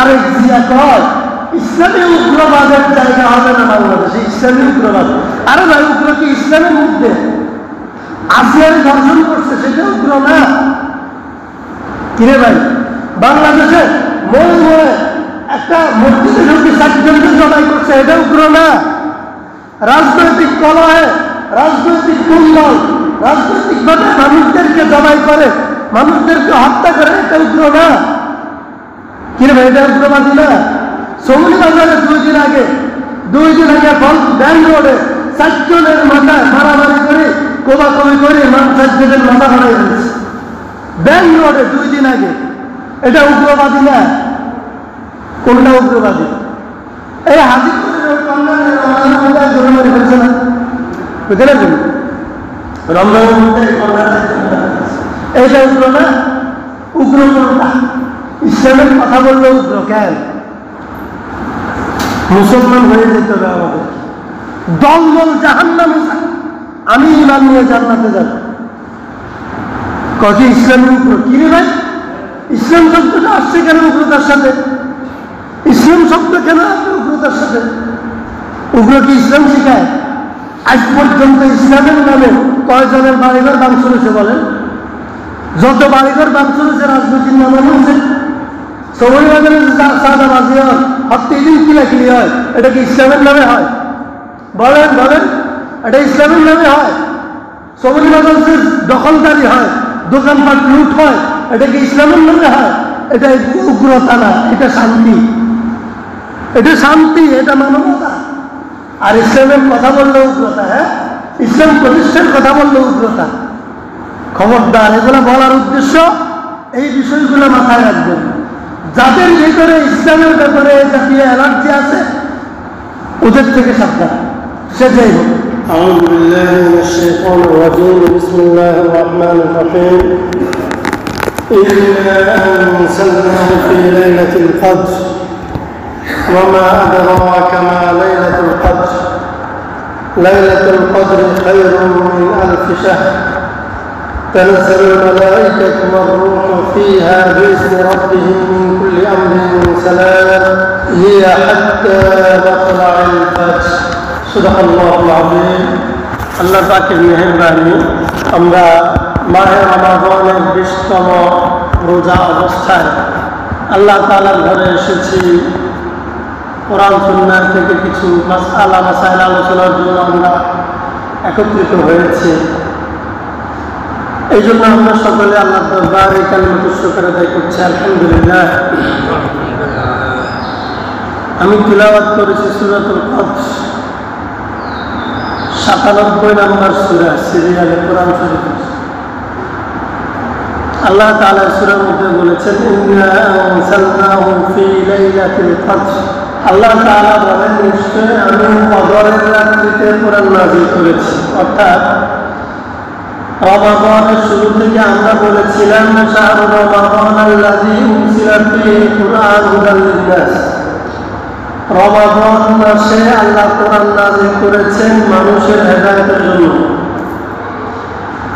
তারেক জিয়া কয় ইসলামী উগ্রবাদের জায়গা হবে না বাংলাদেশে, ইসলামী উগ্রবাদ। আরে ভাই, উগ্র কি ইসলামের মধ্যে? আসিয়ার ধর্ষণ করছে, সেটা উগ্র না? কিরে ভাই, বাংলাদেশে মোড়ে একটা মসজিদে ঢুকে 60 জনকে জবাই করছে, এটা উগ্র না? রাজনৈতিক কলহে, রাজনৈতিক কুন্দল, রাজনৈতিকভাবে মানুষদেরকে জবাই করে, মানুষদেরকে হত্যা করে, এটা উগ্র না? কিরে ভাই, এটা উগ্রবাদী না? সমুনি বাজারে 2 দিন আগে ব্যাংক রোডে 4 জনের মাথায় মারামারি করে, কোবাকবি করে 4 জনের মাথা হারাই হয়েছে ব্যাংক রোডে 2 দিন আগে। এটা উগ্রবাদী না? কোনটা উগ্রবাদী? এই হাজিপুরের জনমারি হয়েছে না, বুঝতে পারছেন? রমজানের মধ্যে এইটা উগ্র না? উগ্র কোনটা? ইসলামের কথা বললে উগ্র কেন? মুসলমান হয়ে যেতে হবে আমাদের, দল দল জাহান্নামে যাক, আমি ইমান নিয়ে জান্নাতে যাব। কত ইসলামের উগ্র? কি রে ভাই, ইসলাম শব্দটা আসছে কেন উগ্রতার সাথে? ইসলাম শব্দ কেন আসবে উগ্রতার সাথে? উগ্র কি ইসলাম শিখায়? আজ পর্যন্ত ইসলামের নামে কয়জনের বাড়িঘর ভাঙচুর হয়েছে বলেন? যত বাড়িঘর ভাঙচুর হয়েছে রাজনীতির নামে হচ্ছে। সময় বাজারে চাঁদাবাজি হয়, প্রত্যেকদিন কিলাকিলি হয়, এটা কি ইসলামের নামে হয়? বলেন বলেন, এটা ইসলামের নামে হয়? সময় বাজারে দখলদারি হয়, দোকানপাট লুট হয়, এটা কি ইসলামের নামে হয়? এটা উগ্রতা না, এটা শান্তি, এটা শান্তি, এটা মানবতা। আর ইসলামের কথা বললে উগ্রতা? হ্যাঁ, ইসলাম প্রতিষ্ঠার কথা বললে উগ্রতা। খবরদার, এগুলো বলার উদ্দেশ্য এই বিষয়গুলো মাথায় রাখবেন। যাদের ভিতরে ইসলামের ব্যাপারে জাতীয় অ্যালার্জি আছে, ওদের থেকে সাবধান, সে যাই হোক। أعوذ بالله من الشيطان الرجيم. بسم الله الرحمن الرحيم. إنا أنزلناه في ليلة القدر وما أدراك ما ليلة القدر ليلة القدر خير من 1000 شهر تنزل الملائكة والروح فيها بإذن ربهم من كل أمر سلام هي حتى مطلع الفجر. صدق الله العظيم. আল্লাহ পাকের মেহেরবানি, আমরা মাহে রমাদানের 20তম রোজা অবস্থায় আল্লাহ তাআলার ঘরে এসেছি। কোরআন সুন্নাহ থেকে কিছু মাসআলা মাসাইল আলোচনার জন্য আমরা একত্রিত হয়েছি। এই জন্য আমরা সকলে আল্লাহর দরবারে কালিমাতুশ শুকর আদায় করছি, আলহামদুলিল্লাহ। আমি তিলাওয়াত করেছি সূরাতুল কদর, 97 নম্বর সূরা সিরিয়ালে কোরআন শরীফ। আল্লাহ তাআলা সূরার মধ্যে বলেছেন, ইন্না আনজালনাহু ফি লাইলাতিল কদর। আল্লাহ তাআলা বলেন, নিশ্চয় আমি কদরের রাত্রিতে কোরআন নাযিল করেছি। অর্থাৎ রমাদানের শুরু থেকে আমরা বলেছিলাম, শাহরু রমাদান আল্লাযী উনজিলা ফীহিল কুরআন হুদাল লিন-নাস। রমাদান মাসে আল্লাহ কোরআন নাযিল করেছেন মানুষের হেদায়েতের জন্য।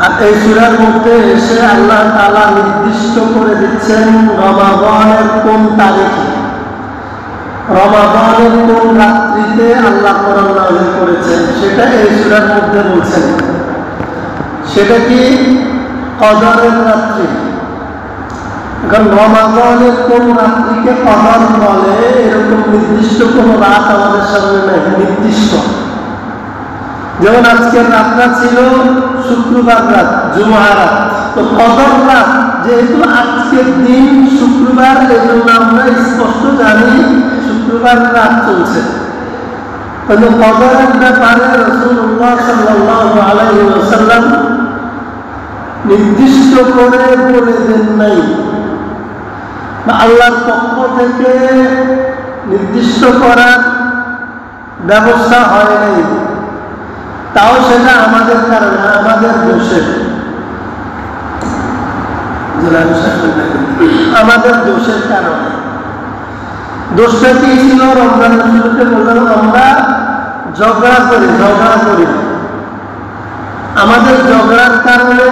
আর এই সূরার মধ্যে এসে আল্লাহ তাআলা নির্দিষ্ট করে দিচ্ছেন রমাদানের কোন তারিখে, রমাদানের কোন রাত্রিতে আল্লাহ কোরআন নাযিল করেছেন, সেটা এই সূরার মধ্যে বলছেন। সেটা কি? কদরের রাত্রি। এখন রমাদানের কোন রাত্রিকে কদর বলে, এরকম নির্দিষ্ট কোন রাত আমাদের সামনে নেই, নির্দিষ্ট। যেমন আজকের রাতটা ছিল শুক্রবার রাত, জুমা রাত। তো কদর রাত যেহেতু আজকের দিন শুক্রবার, এই জন্য আমরা স্পষ্ট জানি শুক্রবার রাত চলছে। কিন্তু কদরের ব্যাপারে রাসূলুল্লাহ সাল্লাল্লাহু আলাইহি ওয়াসাল্লাম নির্দিষ্ট করে বলে দেন নাই, বা আল্লাহর পক্ষ থেকে নির্দিষ্ট করার ব্যবস্থা হয় নাই। তাও সেটা আমাদের কারণে, আমাদের দোষে, আমাদের দোষের কারণে। দোষটা কি ছিল? রমজানের শুরুতে বললাম আমরা ঝগড়া করি। আমাদের ঝগড়ার কারণে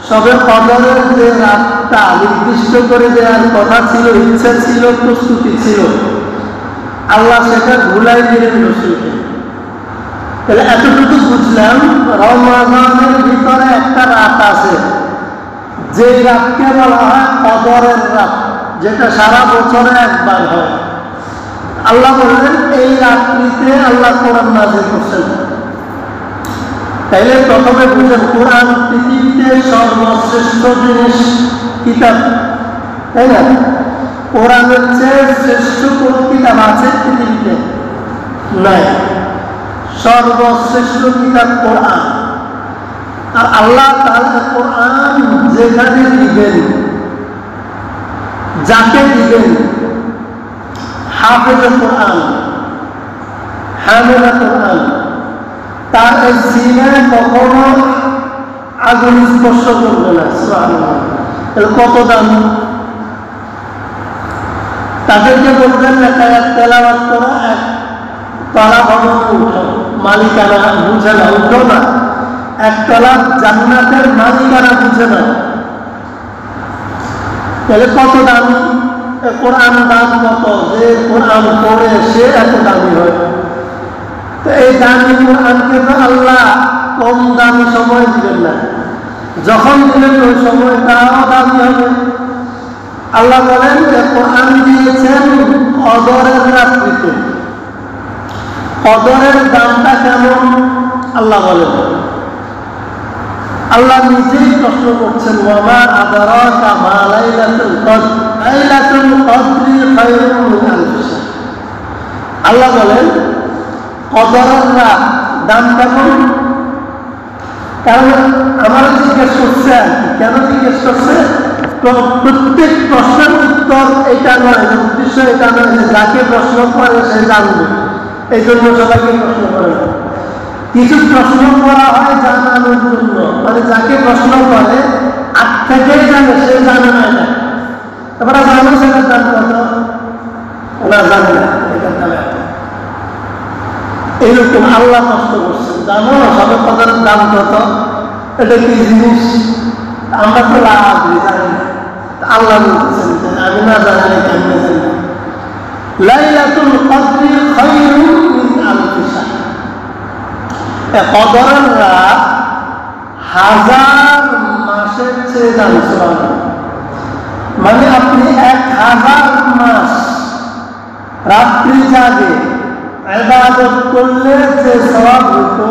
সবে কদরের যে রাতটা নির্দিষ্ট করে দেওয়ার কথা ছিল, ইচ্ছা ছিল, প্রস্তুতি ছিল, আল্লাহ সেটা ভুলাই দিলেন রসুলকে। তাহলে এতটুকু বুঝলাম, রমজানের ভিতরে একটা রাত আছে, যে রাতকে বলা হয় কদরের রাত, যেটা সারা বছরে একবার হয়। আল্লাহ বললেন এই রাত্রিতে আল্লাহ কোরআন নাযিল করছেন। তাইলে প্রথমে বুঝেন, কোরআন পৃথিবীতে সর্বশ্রেষ্ঠ জিনিস কিতাব, তাই না? কোরআনের চেয়ে শ্রেষ্ঠ কোন কিতাব আছে পৃথিবীতে? নাই। সর্বশ্রেষ্ঠ কিতাব কোরআন। আর আল্লাহ তাআলা কোরআন যেখানে দিবেন, যাকে দিবেন, হাফেজে কোরআন, হামেলা কোরআন, তার এই সিনায় কখনো আগুন স্পর্শ করবে না। সুবহানাল্লাহ। কত দাম! তাদেরকে বলবেন একটা তেলাওয়াত করো, এক তলা ভবনে উঠো, মালিকানা বুঝে না, উঠো না, একতলা জান্নাতের মালিকানা বুঝে না। তাহলে কত দামি কোরআন! দাম কত! যে কোরআন পড়ে সে এত দামি হয়। তো এই দামি কোরআনকে তো আল্লাহ কম দামি সময় দিবেন না, যখন দিলেন ওই সময়টাও দামি হবে। আল্লাহ বলেন যে কোরআন দিয়েছেন কদরের রাত্রিতে। কদরের দামটা কেমন আল্লাহ বলেন। আল্লাহ নিজেই প্রশ্ন করছেন, ওয়ামা আদরাকা মা লাইলাতুল কদর, লাইলাতুল কদরি খায়রুম মিন আলফি শাহর। আল্লাহ বলেন কদরের রাত দাম কেমন? কারণ আমার জিজ্ঞেস করছে, কেন জিজ্ঞেস করছে? প্রত্যেক প্রশ্নের উত্তর এটা নয়, উদ্দেশ্য এটা নয় যে যাকে প্রশ্ন করে সে জানবে, এই জন্য সবাইকে প্রশ্ন করে না। কিছু প্রশ্ন করা হয় জানানোর জন্য, মানে যাকে প্রশ্ন করে আগ থেকেই জানে, সে জানে না এটা। তারপরে জানো সেটার দাম কত? ওরা জানে না এটার দাম এত। এইরকম আল্লাহ প্রশ্ন করছেন, জানো সবে কদরের দাম কত? এটা কি জিনিস? আমরা তো জানি না। আল্লাহ বলছেন আমি না জানি, কেমনে জানি? লাইলাতুল কদরি খায়রুম মিন আলফি শাহর। কদরের রাত 1000 মাসের চেয়ে দামি। মানে আপনি 1000 মাস রাত্রি জাগে ইবাদত করলে যে সওয়াব হতো,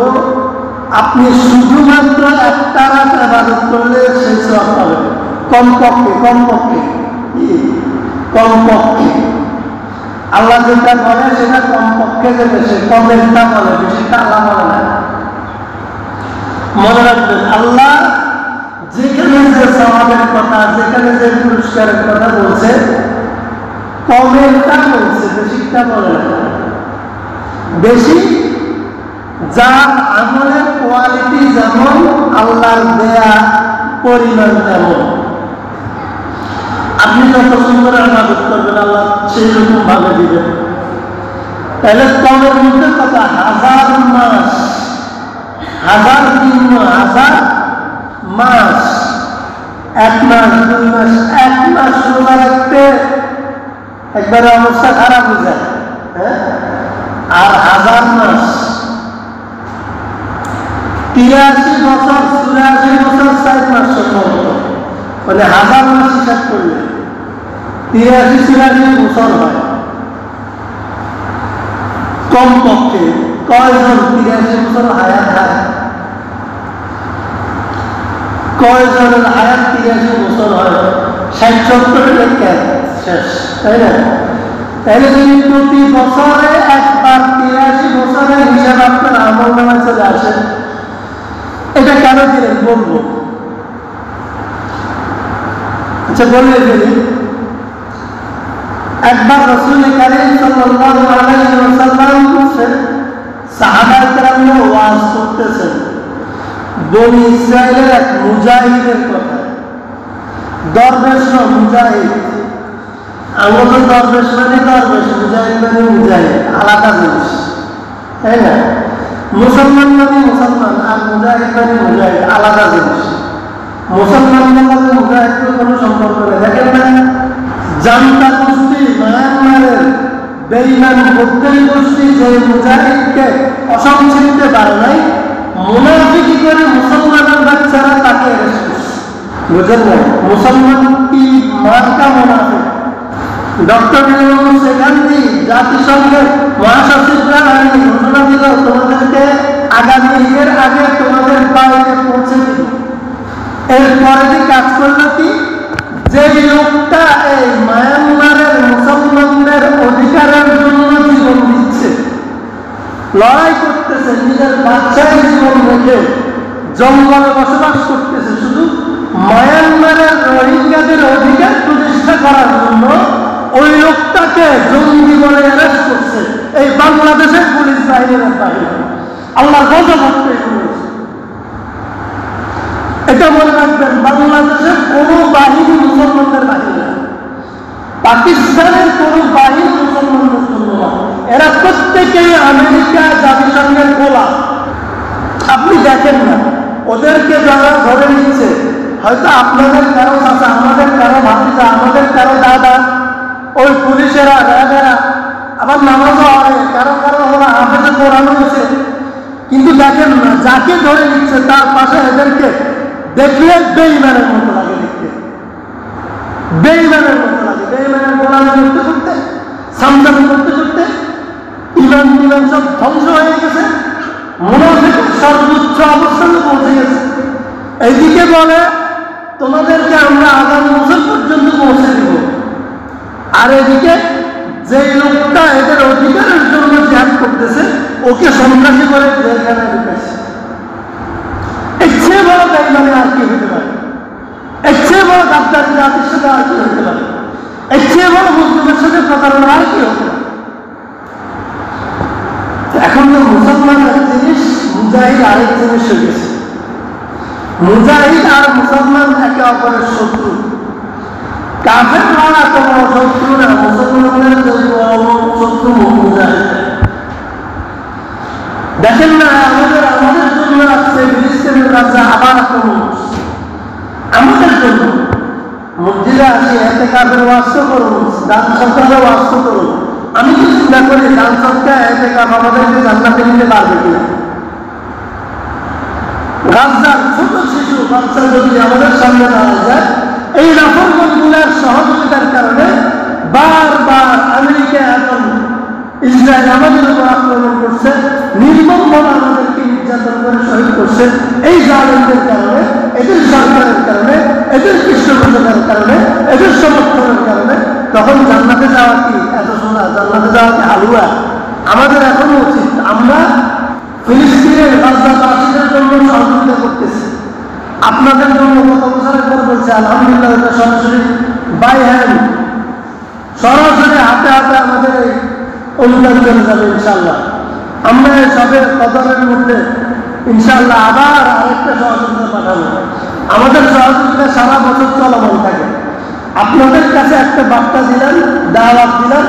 আপনি শুধুমাত্র একটা রাত ইবাদত করলে সেই সওয়াব পাবেন। কমপক্ষে আল্লাহ যেটা বলে সেটা কমপক্ষে দেবে, সে কমেরটা বলে, বেশিটা আল্লাহ বলে না। মনে রাখবেন, আল্লাহ যেখানে যে সওয়াবের কথা, যেখানে যে পুরস্কারের কথা বলছে, কমেরটা বলছে, বেশিটা বলে না। বেশি যার আমলের কোয়ালিটি যেমন, আল্লাহর দেয়া পরিমাণ তেমন। আপনি যত সুন্দর ইবাদত করবেন আল্লাহ সেই রকম ভাবে দিবেন। তাহলে কমের মধ্যে কথা 1000 মাস, 1000 দিন, 1000 মাস, 1 মাস, 2 মাস, 1 মাস রোজা রাখতে একবারে অবস্থা খারাপ হয়ে যায়, হ্যাঁ? আর 1000 মাস, 83 বছর, 84 বছর, 4 মাস সম্ভবত, মানে 1000 মাস হিসাব করলে 83-84 বছর হয় কমপক্ষে। কয়জন 83 বছর হায়াত হয়? কয়জনের হায়াত 83 বছর হয়? 60-70 শেষ, তাই না? তাহলে যদি প্রতি বছরে একবার 83 বছরের হিসাব আপনার আমল নামায় চলে আসে, এটা কেন দিলেন বলবো। আচ্ছা বলে ফেলি। একবার রাসূল কারীম সাল্লাল্লাহু আলাইহি ওয়াসাল্লাম সাহাবায়ে কেরামকে ওয়াজ করতেছেন বনী ইসরাইলের এক মুজাহিদের কথা। দরবেশ না মুজাহিদ। আমাদের দরবেশ মানে দরবেশ, মুজাহিদ মানে মুজাহিদ, আলাদা জিনিস, তাই না? মুসলমান মানে মুসলমান, আর মুজাহিদ মানে মুজাহিদ, আলাদা জিনিস। মুসলমানদের সাথে মুজাহিদের কোনো সম্পর্ক নেই। দেখেন না, জান্তা গোষ্ঠী মায়ানমারের বেঈমান বৌদ্ধী গোষ্ঠী যে মুজাহিদকে অসংসিতে পারে নাই, মুনাফিকি করে মুসলমানের বাচ্চারা তাকে অ্যারেস্ট করছে। বুঝেন না, মুসলমান কি মার্কা মুনাফিক। ডক্টর গান্ধী জাতিসংঘের মহাসচিবরা ঘোষণা দিল, তোমাদেরকে আগামী ঈদের আগে তোমাদের বাইরে পৌঁছে দিল। এরপরে যে কাজ করলো কি, যে লোকটা এই মায়ানমারের মুসলমানদের অধিকারের জন্য জীবন দিচ্ছে, লড়াই করতেছে, নিজের বাচ্চায় জীবন রেখে জঙ্গলে বসবাস করতেছে শুধু মায়ানমারের রোহিঙ্গাদের অধিকার প্রতিষ্ঠা করার জন্য, ওই লোকটাকে জঙ্গি বলে অ্যারেস্ট করছে এই বাংলাদেশের পুলিশ বাহিনীর বাহিনী। আল্লাহ গজব হচ্ছে। এটা মনে রাখবেন, বাংলাদেশের কোন বাহিনী মুসলমানদের বাহিনী না, পাকিস্তানের কোন বাহিনী মুসলমানদের জন্য না। এরা প্রত্যেকেই আমেরিকা জাতিসংঘের গোলাম। আপনি দেখেন না, ওদেরকে যারা ধরে নিচ্ছে, হয়তো আপনাদের কারো চাচা, আমাদের কারো ভাতিজা, আমাদের কারো দাদা, ওই পুলিশেরা র্যাবেরা আবার নামাজও হয়, কারো কারো ওরা হাফেজে কোরআন হয়েছে, কিন্তু দেখেন না যাকে ধরে নিচ্ছে তার পাশে এদেরকে দেখলে বেঈমানের মতো লাগে দেখতে, বেঈমানের মতো লাগে। বেঈমানের গোলামি করতে করতে, সামদামি করতে করতে ইমান সব ধ্বংস হয়ে গেছে, মুনাফিকের সর্বোচ্চ অবস্থানে পৌঁছে গেছে। এইদিকে বলে তোমাদেরকে আমরা আগামী বছর পর্যন্ত পৌঁছে দিব, আর এদিকে যে লোকটা এদের অধিকারের জন্য জিহাদ করতেছে ওকে সন্ত্রাসী করে জেলখানে ঢুকেছে। এর চেয়ে বড় বেঈমানি আর কি হতে পারে? এর চেয়ে বড় গাদ্দারি জাতির সাথে আর কি হতে পারে? এর চেয়ে বড় মুসলিমের সাথে প্রতারণা আর কি হতে পারে? এখন তো মুসলমান এক জিনিস, মুজাহিদ আরেক জিনিস হয়ে গেছে। মুজাহিদ আর মুসলমান একে অপরের শত্রু। কাফেররা তোমার শত্রু না, মুসলমানদের শত্রু মুজাহিদ। দেখেন না, আমাদের জন্য আসছে ফিলিস্তিনের রাজা আবার আক্রমণ করছে আমাদের জন্য। মসজিদে আসি এতে কাফের ওয়াজ করুন, দান সরকারের ওয়াজ করুন। আমি তো চিন্তা করি দান সরকার এতে কাপ আমাদেরকে জান্নাতে নিতে পারবে কিনা। গাজার ছোট শিশু বাচ্চা যদি আমাদের সামনে দাঁড়ায় যায়, এই রাফরমানগুলোর সহযোগিতার কারণে বারবার আমেরিকা এবং ইসরায়েল আমাদের উপর আক্রমণ করছে, নির্মমভাবে আমাদেরকে নির্যাতন করে শহীদ করছে। এই জালেমদের কারণে, এদের সরকারের কারণে, এদের পৃষ্ঠপোষকতার কারণে, এদের সমর্থনের কারণে। তখন জান্নাতে যাওয়া কি এত সোনা, জান্নাতে যাওয়া কি হালুয়া? আমাদের এখনো উচিত আমরা ফিলিস্তিনের গাজাবাসীদের জন্য সহযোগিতা করতেছি। আপনাদের জন্য গত বছরের পর বলছে আলহামদুলিল্লাহ, এটা সরাসরি বাই হ্যান্ড, সরাসরি হাতে হাতে আমাদের এই অনুদান চলে যাবে ইনশাল্লাহ। আমরা সবের কদরের মধ্যে ইনশাল্লাহ আবার আরেকটা সহযোগিতা পাঠাবো। আমাদের সহযোগিতা সারা বছর চলমান থাকে। আপনাদের কাছে একটা বার্তা দিলাম, দাওয়াত দিলাম,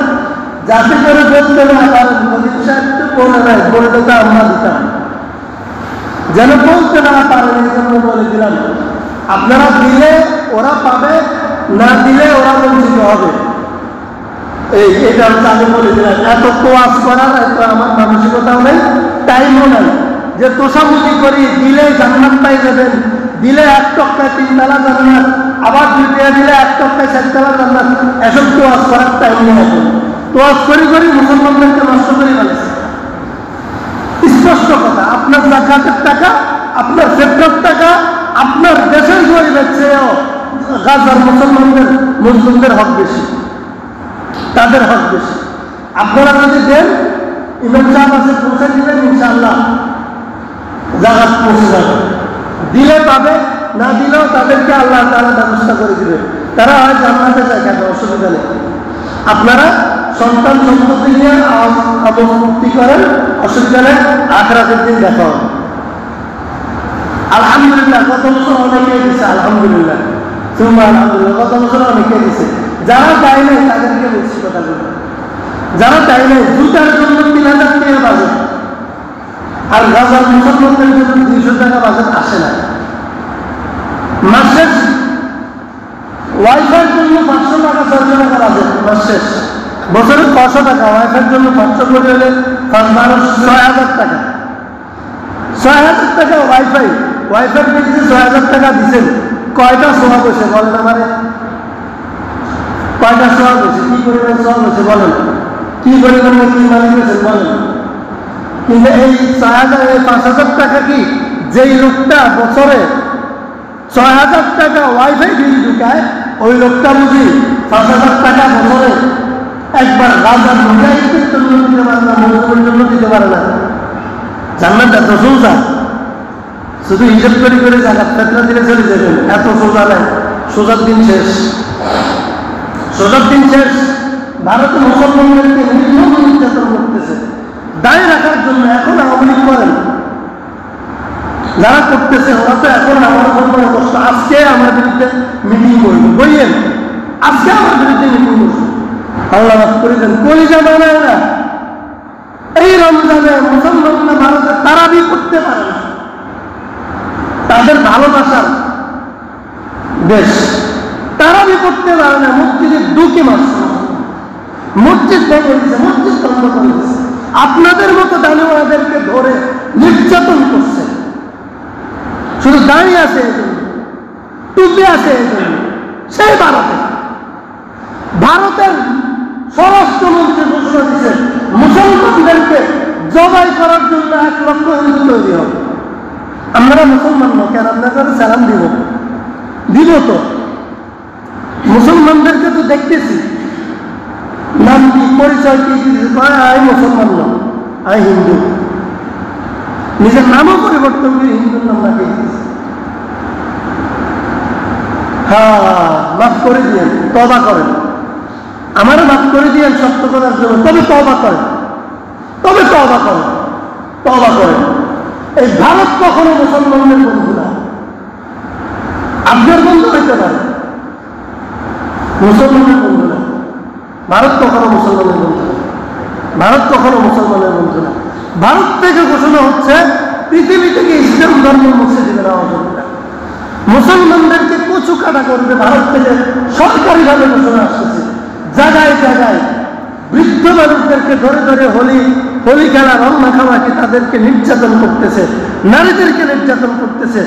যাতে করে বলতে না পারেন প্রতিষ্ঠা একটু বলে নেয়, বলতে তো আমরা দিতাম, যেন বলতে না পারেন এই জন্য বলে দিলাম। আপনারা দিলে ওরা পাবে, না দিলে ওরা বঞ্চিত হবে। এটা আমি বলে দিলাম। এত তোয়াজ করার এত আমার মানসিকতাও নেই, টাইমও নেই যে তোষামুখি করি দিলে জান্নাত পাই যাবেন, দিলে 1 টক্কায় 3 তলা জান্নাত, আবার 2 টাকা দিলে 1 টক্কায় 4 তলা জান্নাত। এসব তোয়াজ করার টাইম নেই। এখন তোয়াজ করি মুসলমানদেরকে নষ্ট করে ফেলেছে। স্পষ্ট কথা, আপনার যাকাতের টাকা, আপনার ফেতরার টাকা, আপনার দেশের গরিবের চেয়েও গাজার মুসলিমদের হক বেশি, তাদের হক বেশি। আপনারা যদি দেন, ইমাম সাহেব আছে পৌঁছে দিবেন, ইনশাআল্লাহ জাকাত পৌঁছে যাবে। দিলে পাবে, না দিলেও তাদেরকে আল্লাহ তাআলা ব্যবস্থা করে দিবে। তারা হয় জান্নাতে যায়, কেন অসুবিধা নেই। আপনারা সন্তান সম্পত্তি নিয়ে মুক্তি করেন, অসুবিধা নেই, আখিরাতের দিন দেখা হবে। আলহামদুলিল্লাহ, গত বছর অনেকে দিচ্ছে, আলহামদুলিল্লাহ, আলহামদুলিল্লাহ, গত বছর অনেকে দিচ্ছে। যারা চাই নাই তাদেরকে বলছি কথাগুলো, যারা চাই নাই, জুতার জন্য 3000 টাকা বাজেট, আর গাজার মুসলমানদের জন্য 200 টাকা বাজেট আসে না। মাস শেষ ওয়াইফাইয়ের জন্য 500 টাকা 600 টাকা লাগে মাস শেষ, বছরে 600 টাকা, ওয়াইফাইয়ের জন্য 500 করে হলে 6,000 টাকা। 6,000 টাকা ওয়াইফাই পেয়েছে, 6,000 টাকা দিচ্ছেন, কয়টা সোয়া বসে বলেন আমারে? কয়টা সোয়া বসে? কি পরিমাণ সোয়া বসে বলেন? কি পরিমাণ কি মালিক হয়েছেন বলেন? কিন্তু এই 5,000 টাকা কি যেই লোকটা বছরে 6,000 টাকা ওয়াইফাই বিল ঢুকায়, ওই লোকটা বুঝি 5,000 টাকা বছরে একবার রাজার মুজাহিদের জন্য দিতে পারে না, মজুরের জন্য দিতে পারে না। জান্নাত এত সোজা, শুধু হিসাব করে করে জাকাত ফেতরা দিলে চলে যাবেন, এত সোজা নাই। সোজার দিন শেষ, সোজার দিন শেষ। ভারতে মুসলমানদেরকে নির্যাতন করতেছে দায় রাখার জন্য। এখন আওয়ামী লীগ করেন যারা করতেছে, ওরা তো এখন আমার ধর্মের কষ্ট। আজকে আমার বিরুদ্ধে মিটিং করবো, বইয়েন আজকে আমার বিরুদ্ধে মিটিং করবো। আল্লাহ মাফ করে দেন, কলিজা বানায় না। এই রমজানে মুসলমানরা ভারতে তারাবি করতে পারে না, তাদের ভালোবাসার দেশ, তারাবি করতে পারে না। মসজিদে ঢুকে মারছে, মসজিদ ভেঙে দিচ্ছে, মসজিদ বন্ধ করে দিচ্ছে। আপনাদের মতো দানিওয়ালাদেরকে ধরে নির্যাতন করছে, শুধু দাঁড়িয়ে আছে এই জন্য, টুপি আছে এই জন্য। সেই ভারতের স্বরাষ্ট্রমন্ত্রী ঘোষণা দিচ্ছে মুসলমানদেরকে জবাই করার জন্য 1 লক্ষ হিন্দু তৈরি হবে। আমরা মুসলমান নয় কেন আপনাদের সালাম দিব তো? মুসলমানদেরকে তো দেখতেছি, নাম কি, পরিচয় কি, আমি মুসলমান নয়, আমি হিন্দু। নিজের নামও পরিবর্তন করে হিন্দুর নাম রাখে। হ্যাঁ, মাফ করে দিয়েন, তওবা করেন, আমারও মাফ করে দিয়েন সত্য করার জন্য। তবে তওবা করেন, তওবা করেন। এই ভারত কখনো মুসলমানদের বন্ধু না, আপনার বন্ধু হইতে পারে, মুসলমানের বন্ধু না। ভারত কখনো মুসলমানের বন্ধু না, ভারত কখনো মুসলমানের বন্ধু না। ভারত থেকে ঘোষণা হচ্ছে পৃথিবী থেকে ইসলাম ধর্ম মুছে দিবে না, মুসলমানদেরকে কচু কাটা করবে। ভারত থেকে সরকারিভাবে ঘোষণা আসতেছে। জায়গায় জায়গায় বৃদ্ধ মানুষদেরকে ধরে ধরে হোলি খেলা, রং মাখামাখি, তাদেরকে নির্যাতন করতেছে, নারীদেরকে নির্যাতন করতেছে।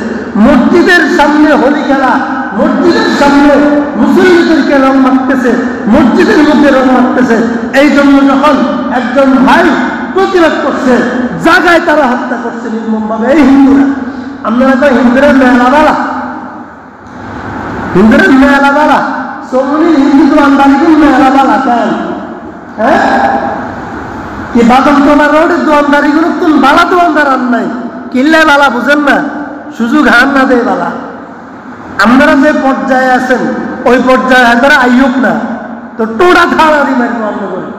মসজিদের সামনে হোলি খেলা, মসজিদের সামনে মুসলিমদেরকে রং মাখতেছে, মসজিদের মধ্যে রং মাখতেছে। এই জন্য যখন একজন ভাই প্রতিবাদ করছে, জায়গায় তারা হত্যা করছে নির্মমভাবে। এই হিন্দুরা, আপনারা তো হিন্দুরা মেলাবালা, হিন্দু দোয়ানদারি মেলাবালা কেন? হ্যাঁ, কি বাদমতলা রোডের দোয়ানদারি গুলো তো বালা দোয়ানদার আর নাই, কিল্লায় বালা বুঝেন না, সুযোগ হার না দেয় বালা। আপনারা যে পর্যায়ে আছেন ওই পর্যায়ে একবার আইয়ুক না তো টোড়া ধারারি মারবো আমরা করে।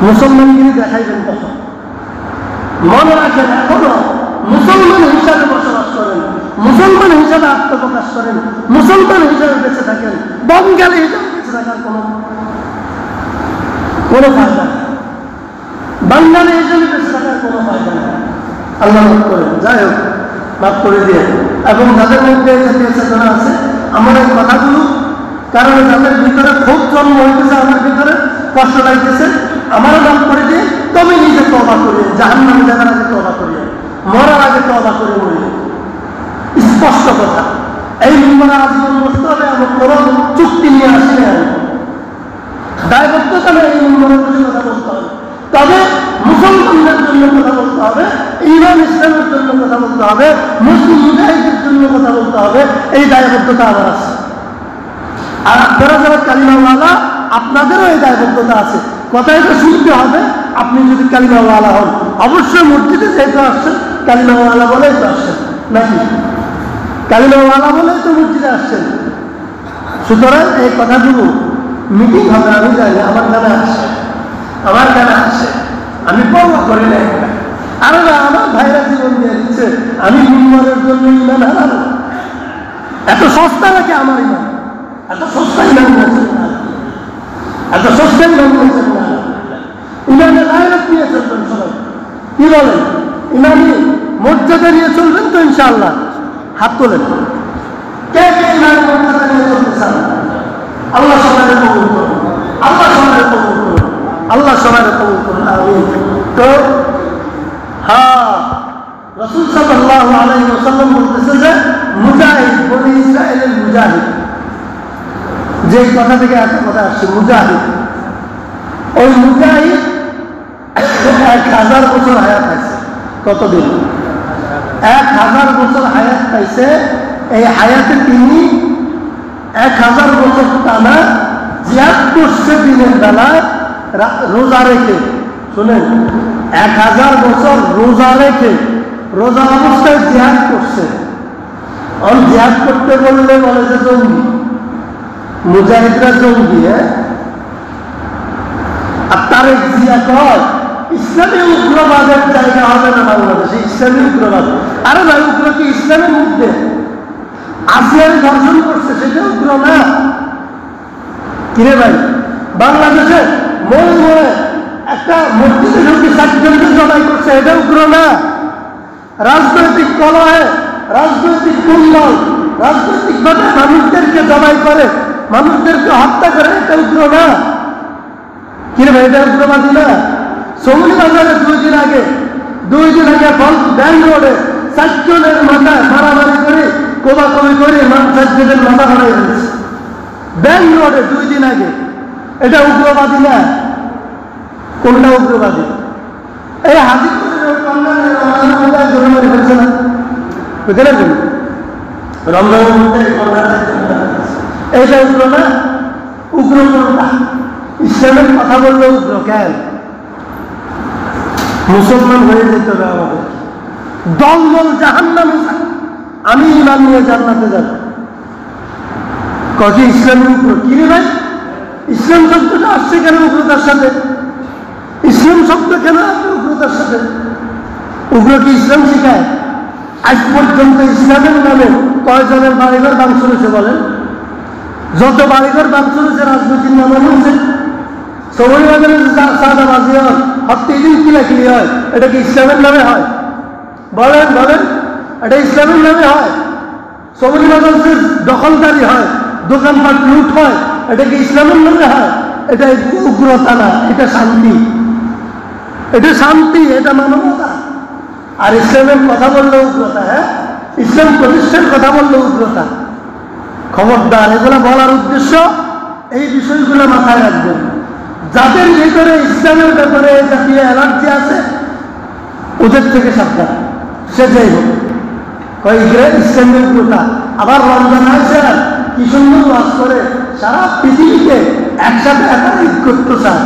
মুসলমানগিরি দেখাইবেন তখন। মনে রাখেন, এখনো মুসলমান হিসাবে বসবাস করেন, মুসলমান হিসাবে আত্মপ্রকাশ করেন, মুসলমান হিসাবে বেঁচে থাকেন। বঙ্গালী হিসাবে বেঁচে থাকার কোনো ফায়দা নেই, বাঙালি হিসাবে বেঁচে থাকার কোনো ফায়দা নেই। আল্লাহ মাফ করেন, যাই হোক মাফ করে দিয়ে। এবং যাদের মধ্যে এই জাতীয় চেতনা আছে, আমার এই কথাগুলো কারণে যাদের ভিতরে খুব জন্ম হইতেছে, আমার ভিতরে কষ্ট লাগতেছে, আমারও মাফ করে দিয়ে। তবে নিজে তওবা করিয়ে, জাহান্নামে যাওয়ার আগে তওবা করিয়ে, মরার আগে তওবা করে মরিয়ে। স্পষ্ট কথা, এই মিম্বরে আজীবন বসতে হবে, এবং কোনো চুক্তি নিয়ে আসি না, দায়বদ্ধতা নেই। এই মিম্বরে বসে কথা বলতে হবে, তবে মুসলমানদের জন্য কথা বলতে হবে, ইমান ইসলামের জন্য কথা বলতে হবে, মুসলিম মুজাহিদের জন্য কথা বলতে হবে। এই দায়বদ্ধতা আমার আছে। আর আপনারা যারা কালিমাওয়ালা, আপনাদেরও এই দায়বদ্ধতা আছে। কথা এটা শুনতে হবে। আপনি যদি কালিমাওয়ালা হন, অবশ্যই মসজিদে যেহেতু আসছেন, কালিমাওয়ালা বলেই তো আসছেন, নাকি? কালিমাওয়ালা বলেই তো মসজিদে আসছেন। সুতরাং এই কথাগুলো মিটিং হবে, আমি জানি, আমার কানে আসছে, আমি পরোয়া করি না। আরে না, আমার ভাইরা জীবন দিয়ে দিচ্ছে, আমি মিম্বরের জন্য ইমান হারাবো? এত সস্তা নাকি আমার ইমান? এত সস্তা ইমান নিয়েছেন না, এত সস্তা ইমান নিয়েছেন না। ইমানের গায়রত নিয়ে চলবেন সবাই। কি বলেন? ইমানি মর্যাদা নিয়ে চলবেন তো ইনশাআল্লাহ? হাত তোলেন, আল্লাহ সবাই কবুল করুন, আল্লাহ সবাই কবুল করুন, আল্লাহ সবাই কবুল করুন, আমিন। তো হ্যাঁ, রাসূল সাল্লাল্লাহু আলাইহি ওয়াসাল্লাম বলতেছে যে মুজাহিদ, বনি ইসরাইলের মুজাহিদ, যে কথা থেকে একটা কথা আসছে মুজাহিদ, ওই মুজাহিদ 1000 বছর হায়াত পাইছে। কতদিন? 1000 বছর হায়াত পাইছে। এই হায়াতে তিনি 1000 বছর টানা জিহাদ করছে দিনের বেলা রোজা রেখে। শুনেন, 1000 বছর রোজা রেখে, রোজা অবস্থায় জিহাদ করছে। আর জিহাদ করতে বললে বলে যে জঙ্গি, মুজাহিদরা জঙ্গি। আর তারেক জিয়া কয় ইসলামী উগ্রবাদের জায়গা হবে না বাংলাদেশে, ইসলামী উগ্রবাদ। আরে ভাই, উগ্র কি ইসলামের মধ্যে? আসিয়ার ধর্ষণ করছে, সেটা উগ্র না? কিরে ভাই, বাংলাদেশে মোড়ে একটা মসজিদে ঢুকে 60 জনকে জবাই করছে, এটা উগ্র না? রাজনৈতিক কলহে, রাজনৈতিক কুন্দল, রাজনৈতিক ভাবে মানুষদেরকে জবাই করে, মানুষদেরকে হত্যা করে, এটা উগ্র না? কিরে ভাই, এটা উগ্রবাদী না? সমুনি বাজারে 2 দিন আগে ব্যাংক রোডে 4 জনের মাথায় মারামারি করে, কোবাকবি করে 4 জনের মাথা হারাই হয়েছে ব্যাংক রোডে 2 দিন আগে। এটা উগ্রবাদী না? কোনটা উগ্রবাদী? এই হাজিপুরের মারি ফেলছে না, বুঝতে পারবেন? রমজানের মধ্যে এইটা উগ্র না? উগ্র কোনটা? ইসলামের কথা বললে উগ্র কেন? মুসলমান হয়ে যেতে হবে আমাদের। দল দল জাহান্নামে যাক, আমি ইমান নিয়ে জান্নাতে যাব। কত ইসলামের উগ্র? কি রে ভাই, ইসলাম শব্দটা আসছে কেন উগ্রতার সাথে? ইসলাম শব্দ কেন আসবে উগ্রতার সাথে? উগ্র কি ইসলাম শিখায়? আজ পর্যন্ত ইসলামের নামে কয়জনের বাড়িঘর ভাঙচুর হয়েছে বলেন? যত বাড়িঘর ভাঙচুর হয়েছে রাজনীতির নামে হয়েছে। সবরি বাজারে চাঁদাবাজি হয়, হত্যা কিলাকিলি হয়, এটা কি ইসলামের নামে হয়? বলেন বলেন, এটা ইসলামের নামে হয়? সবরি বাজারে দখলদারি হয়, দোকানপাট লুট হয়, এটা কি ইসলামের নামে হয়? এটা উগ্রতা না, এটা শান্তি, এটা শান্তি, এটা মানবতা। আর ইসলামের কথা বললে উগ্রতা? হ্যাঁ, ইসলাম প্রতিষ্ঠার কথা বললে উগ্রতা। খবরদার, এগুলো বলার উদ্দেশ্য এই বিষয়গুলো মাথায় রাখবেন। যাদের ভিতরে ইসলামের ব্যাপারে জাতীয় অ্যালার্জি আছে, ওদের থেকে সাবধান। সে যাই হোক, ইসলামের উগ্রতা। আবার রমজান আসে, কি সুন্দর ওয়াজ করে, সারা পৃথিবীকে একসাথে ঈদ করতে চায়।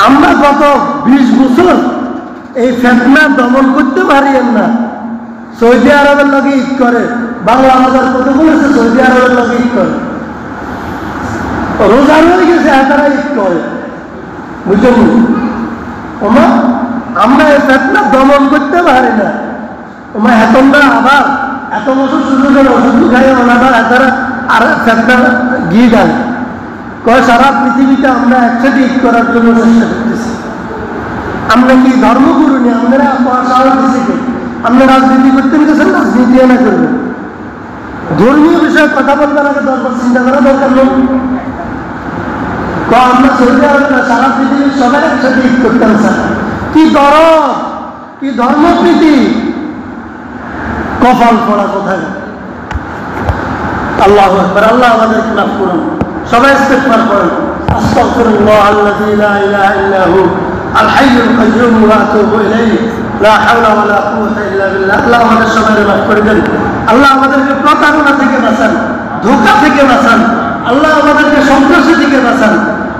আমরা গত 20 বছর এই ফেতনা দমন করতে পারিয়েন না। সৌদি আরবের লগে ঈদ করে, বাংলা বাজার কত বলেছে সৌদি আরবের লগে ঈদ করে, রোজা হয়ে গেছে, তারা ঈদ করে, বুঝলেন? আমরা এই ফেতনা দমন করতে পারি না। তোমরা আবার এত বছর শুধু ওষুধ খাই, আবার তারা আর ফেতনা গিয়ে গেল কয় সারা পৃথিবীতে আমরা একসাথে ঈদ করার জন্য চেষ্টা করতেছি। আমরা কি ধর্মগুরু নিয়ে আপনারা সাহস দিচ্ছি? আপনারা রাজনীতি করতে গেছেন, রাজনীতি না করবেন। ধর্মীয় বিষয়ে কথা বলবার আগে দরকার চিন্তা করা দরকার নেই। আমরা সৌদি আরব সারা পৃথিবীর সবাই একসাথে ঈদ করতে চান। কি দরদ, কি ধর্মপ্রীতি, কপাল পড়া কোথায়? আল্লাহু আকবার। আল্লাহ আমাদেরকে মাফ করুন। সবাই ইস্তেগফার করেন। আস্তাগফিরুল্লাহ আল্লাযী লা ইলাহা ইল্লা হু আল হাইয়ুল কাইয়্যুম ওয়া আতুবু ইলাইহি লা হাওলা ওয়া লা কুওয়াতা ইল্লা বিল্লাহ। আল্লাহ আমাদের সবাইকে মাফ করে দেন। আল্লাহ আমাদেরকে প্রতারণা থেকে বাঁচান, ধোঁকা থেকে বাঁচান। আল্লাহ আমাদেরকে সন্ত্রাসী থেকে বাঁচান।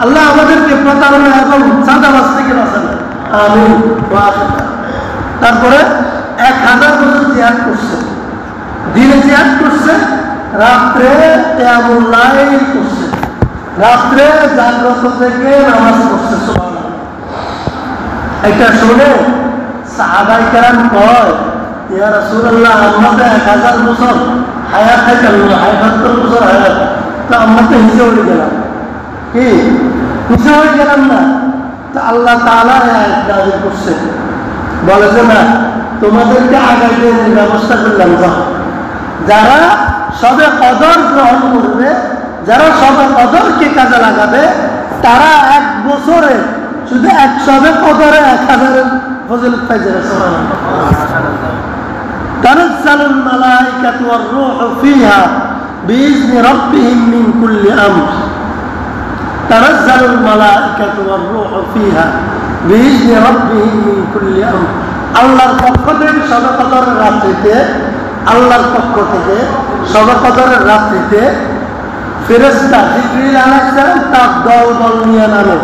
আল্লাহ আমাদেরকে প্রতারণা এবং চাঁদাবাজ থেকে বাঁচান। আমিন। তারপরে 1000 বছর জিহাদ করছে, দিনে জিহাদ করছে, রাত্রে কিয়ামুল লাইল করছে, রাত্রে জাগ্রত থেকে নামাজ পড়ছে। সুবহানাল্লাহ। এটা শুনে সাহাবায়ে কেরাম কয়, ইয়া রাসূলুল্লাহ, আমরা তো 1000 বছর হায়াত থাকলাম, 72 বছর হায়াত, তো আমরা তো হিসেবে হয়ে গেলাম। কি হিসেবে হয়ে গেলাম না? তো আল্লাহ তাআলা আয়াত নাযিল করছে, বলে যে না, তোমাদেরকে আগাইতে ব্যবস্থা করলাম, যারা সবে কদর গ্রহণ করবে, যারা সবে কদরকে কাজে লাগাবে, তারা 1 বছরে শুধু এক সবে কদরে 1000 ফজিলত পাই যাবে। তানাজ্জালুল মালাইকাতু ওয়ার রূহু ফিহা বিইذনি রাব্বিহিম মিন কুল্লি আমর। তানাজ্জালুল মালাইকাতু ওয়ার রূহু ফিহা বিইذনি রাব্বিহিম মিন কুল্লি আমর। আল্লাহর পক্ষ থেকে সবে কদরের রাত্রিতে, আল্লাহর পক্ষ থেকে সবে কদরের রাত্রিতে ফেরেশতা জিবরিল আলাইহিস সালাম তার দল দল নিয়ে নামে।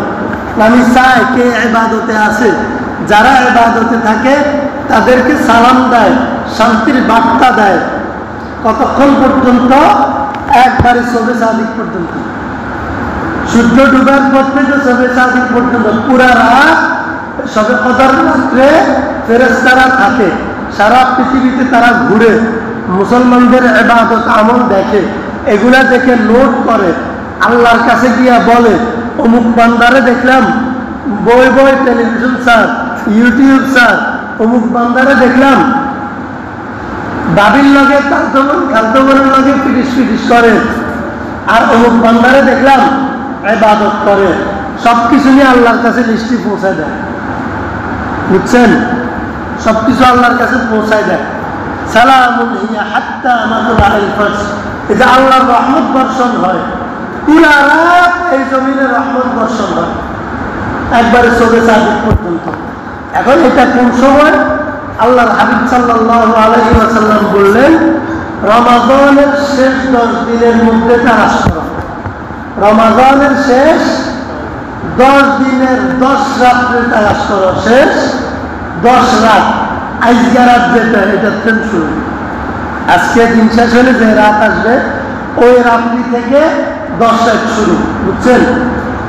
আমি চাই কে ইবাদতে আছে, যারা ইবাদতে থাকে তাদেরকে সালাম দেয়, শান্তির বার্তা দেয়। কতক্ষণ পর্যন্ত? একবারে সবে সাদিক পর্যন্ত, সূর্য ডুবার পর থেকে সবে সাদিক পর্যন্ত পুরা রাত সবে কদর রাত্রে ফেরেশতারা থাকে। সারা পৃথিবীতে তারা ঘুরে মুসলমানদের ইবাদত আমল দেখে, এগুলা দেখে নোট করে, আল্লাহর কাছে গিয়া বলে অমুক বান্দারে দেখলাম বই বই টেলিভিশন স্যার, ইউটিউব স্যার, অমুক বান্দারে দেখলাম দাবির লগে খালতমনের লগে ফিটিস ফিটিস করে, আর অমুক বান্দারে দেখলাম ইবাদত করে। সবকিছু নিয়ে আল্লাহর কাছে লিস্টি পৌঁছায় দেয়, বুঝছেন? সবকিছু আল্লাহর কাছে পৌঁছায় দেয়। সালামুন হিয়া হাত্তা মাতলাইল ফজর, এটা আল্লাহর রহমত বর্ষণ হয়, পুরা রাত এই জমিনে রহমত বর্ষণ হয়, একবারে সবে সাদিক পর্যন্ত। এখন এটা কোন সময়? আল্লাহর হাবিব সাল্লাল্লাহু আলাইহি ওয়াসাল্লাম বললেন, রমাদানের শেষ 10 দিনের মধ্যে তালাশ করো। রমাদানের শেষ 10 দিনের 10 রাত্রে তালাশ করো। শেষ 10 রাত, আজকে রাত যেটা, এটা থেকে শুরু। আজকে দিন শেষ হলে যে রাত আসবে, ওই রাত্রি থেকে 10 রাত শুরু, বুঝছেন?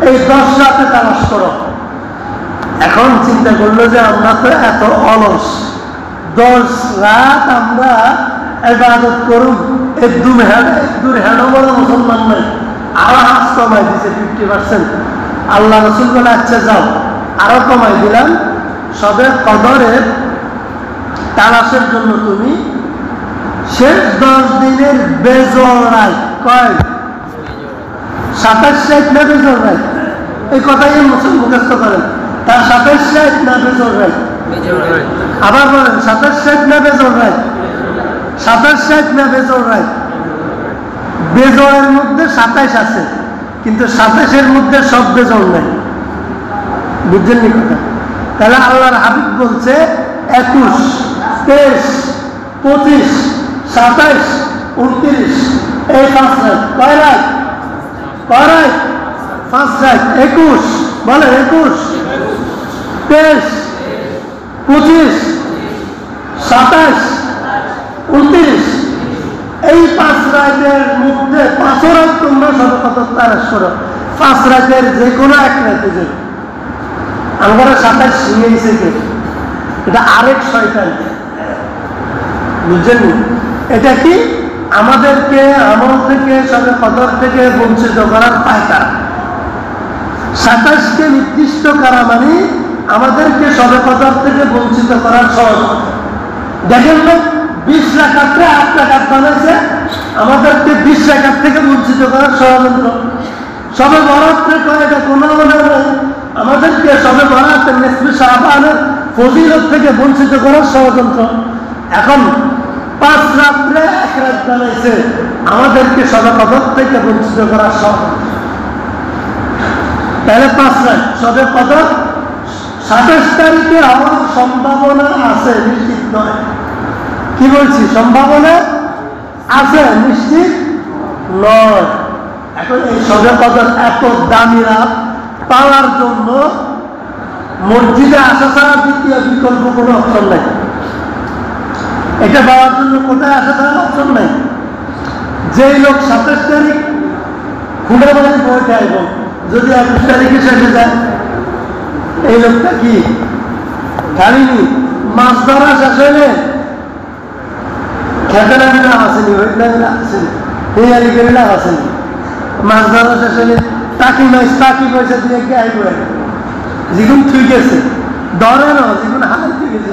এই 10 রাতে তালাশ করো। এখন চিন্তা করলো যে আমরা তো এত অলস, 10 রাত আমরা ইবাদত করুক, দূর হেঁটো বড় মুসলমান নাই, আরো হাত কমাই দিছে 50%। আল্লাহ রসুল বলে আচ্ছা যাও, আরো কমাই দিলাম, সবে কদরের তালাশের জন্য তুমি শেষ 10 দিনের বেজোড়াই, কয় 27 রাত না বেজোড়াই, এই কথাই মুখস্থ করেন। তার 27 রাত না বেজোড়াই, আবার বলেন 27 রাত না বেজোড়াই, 27 রাত না বেজোড়াই। বেজোড়ের মধ্যে 27 আছে, কিন্তু 27-এর মধ্যে সব বেজোড় নাই, বুঝছেন নি কথা? তাহলে আল্লাহর হাবিব বলছে 21, 23, 25, 27, 29, এই 5 রাত। কয় রাত? 5 রাত। 21 বলে, 21, 23, 25, 27, 29, এই 5 রাতের মধ্যে 5 রাত তোমরা সবে কদর তালাশ করো। 5 রাতের যে কোনো এক রাতে যে আমরা 27 শিখেছে কে, এটা আরেক শয়তান, বুঝছেন? এটা কি? আমাদেরকে আমল থেকে সবে কদর থেকে বঞ্চিত করার পায়তারা। 27কে নির্দিষ্ট করা মানে আমাদেরকে সবে কদর থেকে বঞ্চিত করার ষড়যন্ত্র। দেখেন না, 20 রাকাতে 8 রাকাত বানাইছে, আমাদেরকে 20 রাকাত থেকে বঞ্চিত করার ষড়যন্ত্র। সবে বরাতে কয় এটা কোনো মনে নেই, আমাদেরকে সবে বরাতে নিসফে শাবানের ফজিলত থেকে বঞ্চিত করার ষড়যন্ত্র। এখন 5 রাত্রে 1 রাত বানাইছে, আমাদেরকে সবে কদর থেকে বঞ্চিত করার ষড়যন্ত্র। তাহলে 5 রাত সবে কদর 27 তারিখে হওয়ার সম্ভাবনা আছে, নিশ্চিত নয়। কি বলছি? সম্ভাবনা আছে, নিশ্চিত নয়। এখন এই সবে কদর এত দামি রাত পাওয়ার জন্য মসজিদে আসা ছাড়া দ্বিতীয় বিকল্প কোনো অপশন নাই। এটা পাওয়ার জন্য কোথায় আসা ছাড়া অপশন নাই। যেই লোক 27 তারিখ খুঁড়ে বাড়ি বই খাইব, যদি 21 তারিখে শেষে যায়, এই লোকটা কি খালিনি? মাছ ধরা শেষ হইলে খেতে নামে লাভ আসেনি, আসেনি, এই আলিকের লাভ আসেনি। মাছ ধরা শেষ হইলে টাকি মাছ টাকি পয়সা দিয়ে কে আইব, যেগুন ঠিক আছে ধরে না, যেগুন হারাই ঠিক আছে।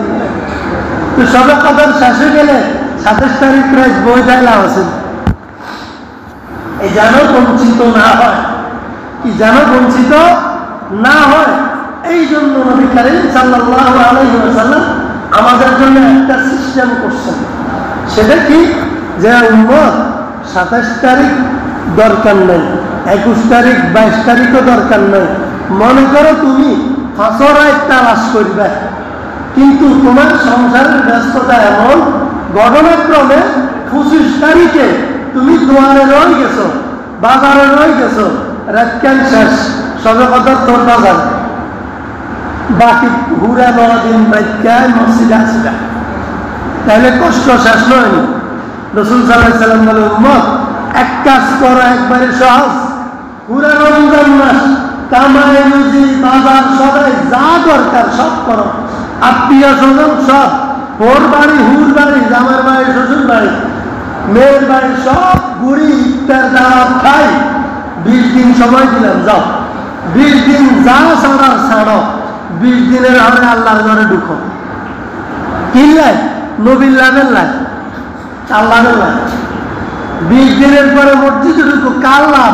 তো সবে কদর শেষ হয়ে গেলে 27 তারিখ প্রায় বই যায় লাভ আসেনি। এই যেন বঞ্চিত না হয়, কি যেন বঞ্চিত না হয়। এই জন্য নবী করিম সাল্লাল্লাহু আলাইহি ওয়াসাল্লাম আমাদের জন্য একটা সিস্টেম করছেন। সেটা কি, যে উম্মত 27 তারিখ দরকার নেই, 21 তারিখ 22 তারিখও দরকার নেই। মনে করো তুমি ফসরায় তালাশ করবে, কিন্তু তোমার সংসারের ব্যস্ততা এমন, ঘটনাক্রমে 25 তারিখে তুমি দোয়ারে রয়ে গেছো, বাজারে রয়ে গেছো, রাতকান শেষ, সবে কথা তোর বাজার, বাকি ঘুরে 9 দিন রাতকায় মসজিদে আসিলা, তাহলে কষ্ট শেষ নয়। রাসূল সাল্লাল্লাহু আলাইহি ওয়াসাল্লাম বলে, উম্মত এক কাজ করো, একবারে সহজ, পুরা রমজান মাস কামাই রুজি বাজার সবাই যা দরকার সব করো, আত্মীয় স্বজন সব, ওর বাড়ি হুর বাড়ি, জামার বাড়ি শ্বশুর বাড়ি মেয়ের বাড়ি সব ঘুরি, ইফতার দাওয়াত খাই। 20 দিন সময় দিলাম, যাও 20 দিন যা ছাড়ার ছাড়ো, 20 দিনের আগে আল্লাহর ঘরে ঢুকো। কি লাই? নবীর লাভের লাই, আল্লাহর লাভ। 20 দিনের পরে মসজিদে ঢুকো, কার লাভ?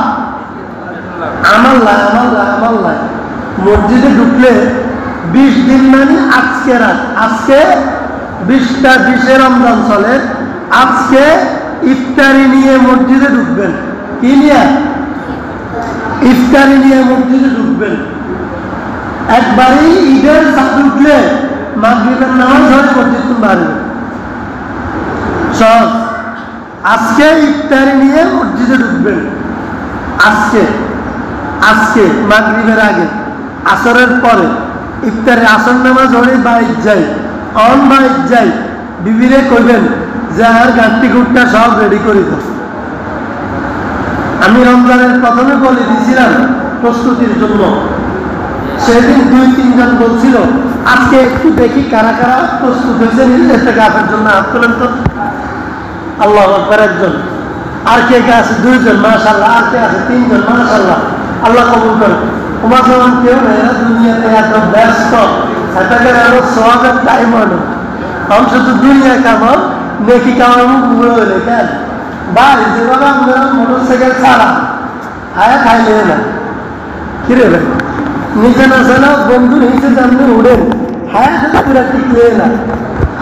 আমার লাই, আমার লাই, আমার লাই। মসজিদে ঢুকলে 20 দিন মানে আজকে রাত, আজকে 20 রমজান চলে, আজকে ইফতারি নিয়ে মসজিদে ঢুকবেন। কি নিয়ে? ইফতারি নিয়ে মসজিদে ঢুকবেন। একবারই ঈদের চাঁদ উঠলে মাগরিবের নামাজ ধরে মসজিদ বাড়বে সব। আজকে ইফতারি নিয়ে মসজিদে ঢুকবেন, আজকে আজকে মাগরিবের আগে, আসরের পরে ইফতারে আসর নামাজ ধরে বাইর যাই, অন বাইর যাই, বিবিরে কইবেন যে আর গাঁটটি গুটটা সব রেডি করে দাও। আমি রমজানের প্রথমে বলে দিয়েছিলাম প্রস্তুতির জন্য, সেদিন 2-3 জন বলছিল আজকে একটু দেখি কারা কারা প্রস্তুত হয়েছে ইতিকাফের জন্য, হাত তোলেন তো। আল্লাহু আকবার, একজন। আর কে কে আছে? 2 জন, মাশাআল্লাহ। আর কে আছে? 3 জন, মাশাআল্লাহ। আল্লাহ কবুল করে। তোমার যেমন কেউ নেই, দুনিয়াতে এত ব্যস্ত, এটাকে আরো সওয়াবের টাইম হলো, আমি শুধু দুনিয়া কামাও, নেকি কামাবো বুড়ো হলে কেন ভাই? যেভাবে আমরা মোটরসাইকেল ছাড়া হায়া খাইলে না, কিরে ভাই? নিচে না না বন্ধু নিচে যেমনি উড়েন, হায়া খেতে পুরো টিকলে না।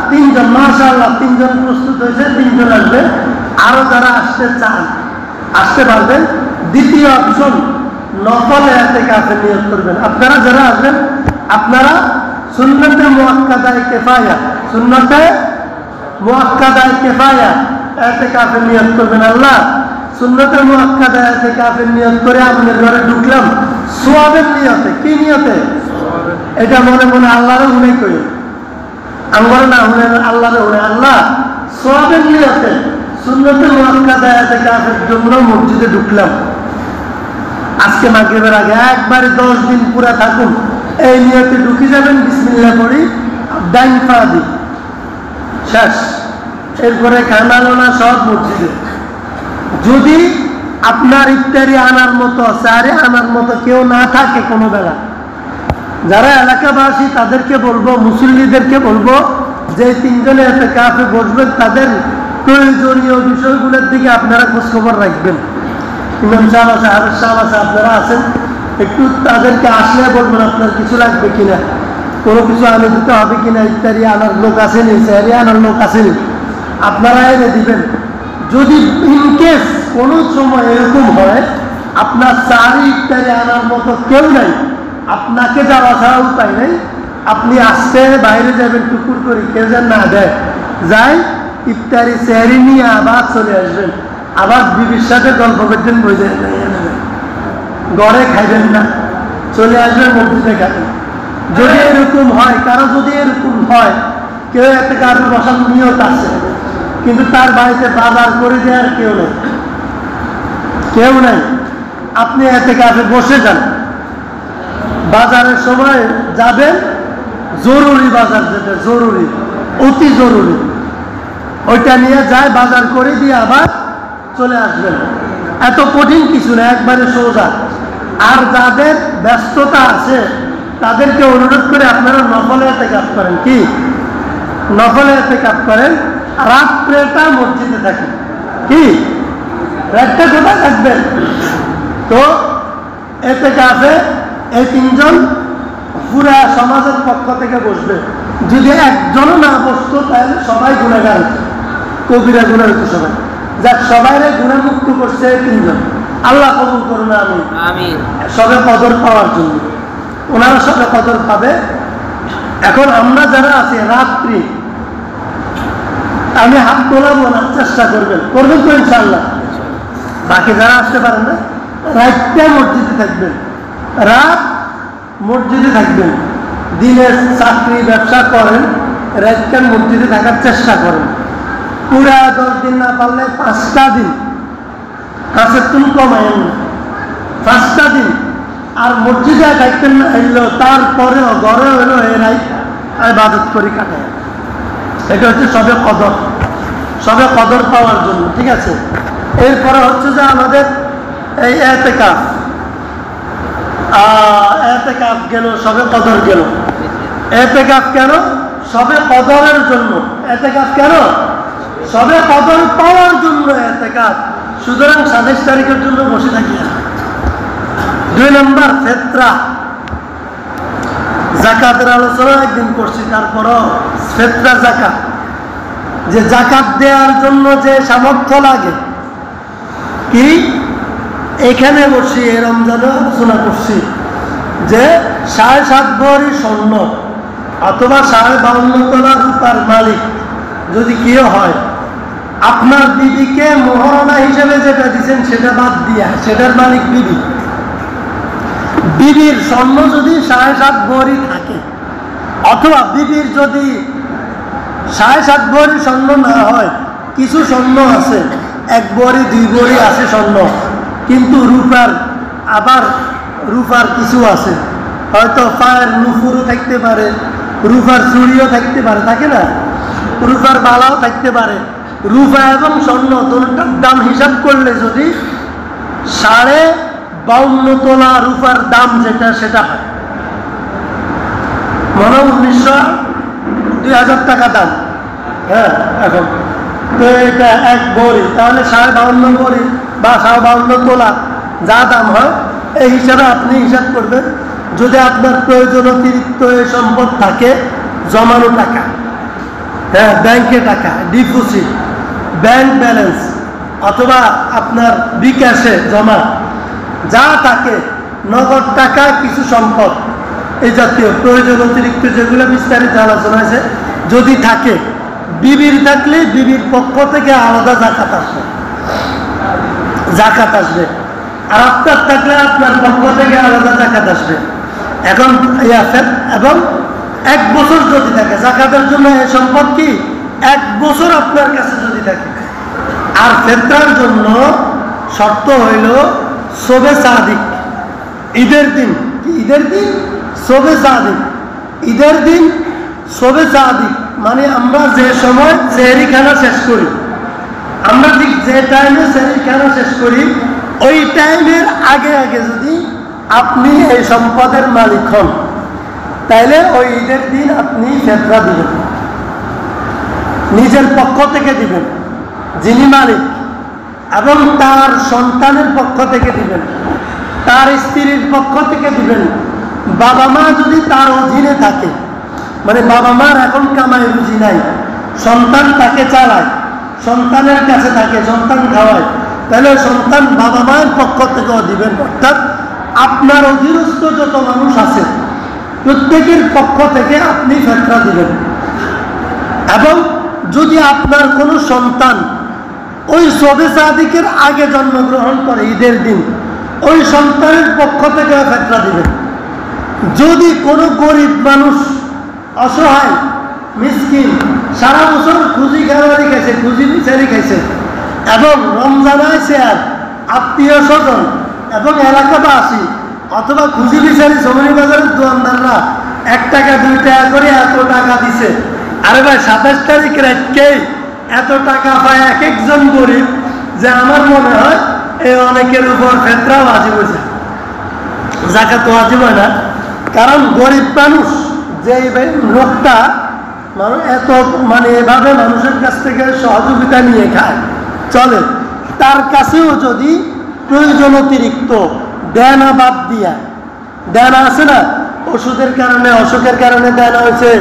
3 জন, মাশাআল্লাহ, 3 জন প্রস্তুত হয়েছে, 3 জন আসবে। আরো যারা আসতে চান আসতে পারবেন। দ্বিতীয় অপশন, নফল ইতিকাফে নিয়ত করবেন। আপনারা যারা আসবেন, আপনারা সুন্নতে মুআক্কাদায়ে কিফায়া, সুন্নতে মুআক্কাদায়ে কিফায়া ইতিকাফে নিয়ত করবেন। আল্লাহ, সুন্নতে মুআক্কাদায়ে ইতিকাফে নিয়ত করে আপনাদের ঘরে ঢুকলাম সওয়াবের নিয়তে। কি নিয়তে? এটা মনে মনে আল্লাহর উনি করি, আমরা না উনি আল্লাহর উনি, আল্লাহ সওয়াবের নিয়তে সুন্নতে মুআক্কাদায়ে ইতিকাফের জন্য মসজিদে ঢুকলাম। আজকে মাগরিবের আগে একবারে 10 দিন পুরা থাকুন, এই নিয়তে ঢুকে যাবেন। বিসমিল্লাহ পড়ি, ডাইন পা দিই, শেষ। এরপরে খানালোনা সব মসজিদে। যদি আপনার ইফতারি আনার মতো, সারে আনার মতো কেউ না থাকে কোনো বেলা, যারা এলাকাবাসী তাদেরকে বলবো, মুসল্লিদেরকে বলবো যে 3 জনে ইতিকাফে বসবেন, তাদের প্রয়োজনীয় বিষয়গুলোর দিকে আপনারা খোঁজখবর রাখবেন। ইমাম সাহেব আছে, হাফেজ সাহেব আছে, আপনারা আছেন, একটু তাদেরকে আসলে বলবেন আপনার কিছু লাগবে কিনা, কোনো কিছু আনে দিতে হবে কিনা, ইত্যাদি আনার লোক আসেনি, স্যারি আনার লোক আসেনি, আপনারা এনে দিবেন। যদি ইনকেস কোনো সময় এরকম হয় আপনার চারি ইত্যাদি আনার মতো কেউ নাই, আপনাকে যাওয়া ছাড়া উপায় নেই, আপনি আসতে বাইরে যাবেন, টুকুর করে কেউ যেন না দেয়, যাই ইফতারি স্যারি নিয়ে আবার চলে আসবেন। আবার বিবির সাথে গল্প করতেন, বসে ঘরে খাইবেন না, চলে আসবেন মসজিদে খাবেন। যদি এরকম হয়, কারো যদি এরকম হয়, কেউ একটা কারো বসার নিয়ত আছে, কিন্তু তার বাড়িতে বাজার করে দেওয়ার কেউ নেই, কেউ নেই, আপনি ইতিকাফে বসে যান। বাজারের সময় যাবেন, জরুরি বাজার, যেটা জরুরি, অতি জরুরি, ওইটা নিয়ে যায়, বাজার করে দিয়ে আবার চলে আসবেন। এত কঠিন কিছু না, একবারে সোজা। আর যাদের ব্যস্ততা আছে তাদেরকে অনুরোধ করে আপনারা নফলে ইতিকাফ করেন। কি নফলে ইতিকাফ করেন, রাত্রেটা মসজিদে থাকেন। কি রাতটা কোথায় থাকবেন? তো এতে কাছে এই তিনজন পুরা সমাজের পক্ষ থেকে বসবে। যদি একজনও না বসতো তাহলে সবাই গুণাগার হতো, কবিরা গুণা হতো সবাই। যাক, সবাই গুণামুক্ত করছে তিনজন। আল্লাহ কবুল করুন, আমিন। সবে কদর পাওয়ার জন্য ওনারা সবে কদর পাবে। এখন আমরা যারা আছি রাত্রি, আমি হাত তোলাবো না, চেষ্টা করবেন তো ইনশাআল্লাহ। বাকি যারা আসতে পারেন না, রাতটা মসজিদে থাকবেন, রাত মসজিদে থাকবেন। দিনে চাকরি ব্যবসা করেন, রাতটা মসজিদে থাকার চেষ্টা করেন। পুরা 10 দিন না পারলে 5টা দিন, কাছের তুল কমায়েন না, 5টা দিন। আর মসজিদে থাকতেন না এলো, তারপরেও ঘরে হলো এই রাত ইবাদত করে কাটায়। এটা হচ্ছে সবে কদর পাওয়ার জন্য, ঠিক আছে। এরপরে হচ্ছে যে আমাদের এই এতেকাফ গেল, সবে কদর গেল। এতেকাফ কেন? সবে কদরের জন্য। এতেকাফ কেন? সবে কদর পাওয়ার জন্য এতেকাফ। সুতরাং 27 তারিখের জন্য বসে থাকি। 2 নম্বর ফেতরা, জাকাতের আলোচনা একদিন করছি, তারপরও ফেতরা জাকাত, যে জাকাত দেওয়ার জন্য যে সামর্থ্য লাগে, কি এখানে বসি এই রমজানে আলোচনা করছি যে 7.5 ভরি স্বর্ণ অথবা 52 তলা রূপার মালিক যদি কেউ হয়, আপনার বিবিকে মোহরনা হিসেবে যেটা দিচ্ছেন সেটা বাদ দিয়া সেটার মালিক বিবি। বিবির স্বর্ণ যদি 7.5 ভরি থাকে, অথবা বিবির যদি 7.5 ভরি স্বর্ণ না হয়, কিছু স্বর্ণ আছে 1 ভরি 2 ভরি আছে স্বর্ণ, কিন্তু রূপার কিছু আছে, হয়তো পায়ের নুপুরও থাকতে পারে, রূপার চুড়িও থাকতে পারে, থাকে না, রূপার বালাও থাকতে পারে। রূপা এবং স্বর্ণ দুটোর দাম হিসাব করলে যদি 52 তোলা রূপার দাম যেটা, সেটা হয় মনে 2000 টাকা দাম। হ্যাঁ, এখন তো এটা 1 ভরি, তাহলে 52 ভরি বা 52 তোলা যা দাম হয়, এই হিসাবে আপনি হিসাব করবেন। যদি আপনার প্রয়োজন অতিরিক্ত এই সম্পদ থাকে, জমানো টাকা, হ্যাঁ, ব্যাংকে টাকা, ডিপোজিট, ব্যাংক ব্যালেন্স, অথবা আপনার বিকাশে জমা যা থাকে, নগদ টাকা, কিছু সম্পদ, এই জাতীয় প্রয়োজন অতিরিক্ত যেগুলো বিস্তারিত আলোচনা আছে, যদি থাকে, বিবির থাকলে বিবির পক্ষ থেকে আলাদা জাকাত আসবে। আর আপনার থাকলে আপনার পক্ষ থেকে আলাদা জাকাত আসবে। এখন এবং 1 বছর যদি থাকে জাকাতের জন্য, এই সম্পদ কি 1 বছর আপনার কাছে যদি থাকে। আর ফেতরার জন্য শর্ত হইল শবে সাদিক, ঈদের দিন। শবে সাদিক, ঈদের দিন শবে সাদিক মানে আমরা যে সময় সেহরি খানা শেষ করি, আমরা ঠিক যে টাইমে সেহরি খানা শেষ করি, ওই টাইমের আগে যদি আপনি এই সম্পদের মালিক হন, তাইলে ওই ঈদের দিন আপনি ফেতরা দিবেন, নিজের পক্ষ থেকে দিবেন যিনি মালিক, এবং তার সন্তানের পক্ষ থেকে দিবেন, তার স্ত্রীর পক্ষ থেকে দিবেন। বাবা মা যদি তার অধীনে থাকে, মানে বাবা মার এখন কামাই রুজি নাই, সন্তান তাকে চালায়, সন্তানের কাছে থাকে, সন্তান খাওয়ায়, তাহলে সন্তান বাবা মায়ের পক্ষ থেকেও দিবেন। অর্থাৎ আপনার অধীনস্থ যত মানুষ আছে প্রত্যেকের পক্ষ থেকে আপনি ফেতরা দিবেন। এবং যদি আপনার কোনো সন্তান ওই শবে সাদিকের আগে জন্মগ্রহণ করে ঈদের দিন, ওই সন্তানের পক্ষ থেকে ফেতরা দিবেন। যদি কোনো গরিব মানুষ, অসহায়, মিসকিন, সারা বছর খুঁজি খাওয়ারি খাইছে, খুঁজি বিচারি খাইছে, এবং রমজান আইছে, আর আত্মীয় স্বজন এবং এলাকাবাসী অথবা খুঁজি বিচারি জমিনী বাজারের দোকানদাররা 1 টাকা 2 টাকা করে এত টাকা দিছে, আরে ভাই 27 তারিখ রাতকেই এত টাকা পায় এক একজন গরিব, যে আমার মনে হয় এই অনেকের উপর ফেতরা ওয়াজিব হয়েছে, জাকাত ওয়াজিব হয় না। কারণ গরিব মানুষ যে লোকটা এত এভাবে মানুষের কাছ থেকে সহযোগিতা নিয়ে খায়, চলে, তার কাছেও যদি প্রয়োজন অতিরিক্ত দেনা বাদ দিয়া, দেনা আছে না, ওষুধের কারণে অসুখের কারণে দেনা হয়েছে,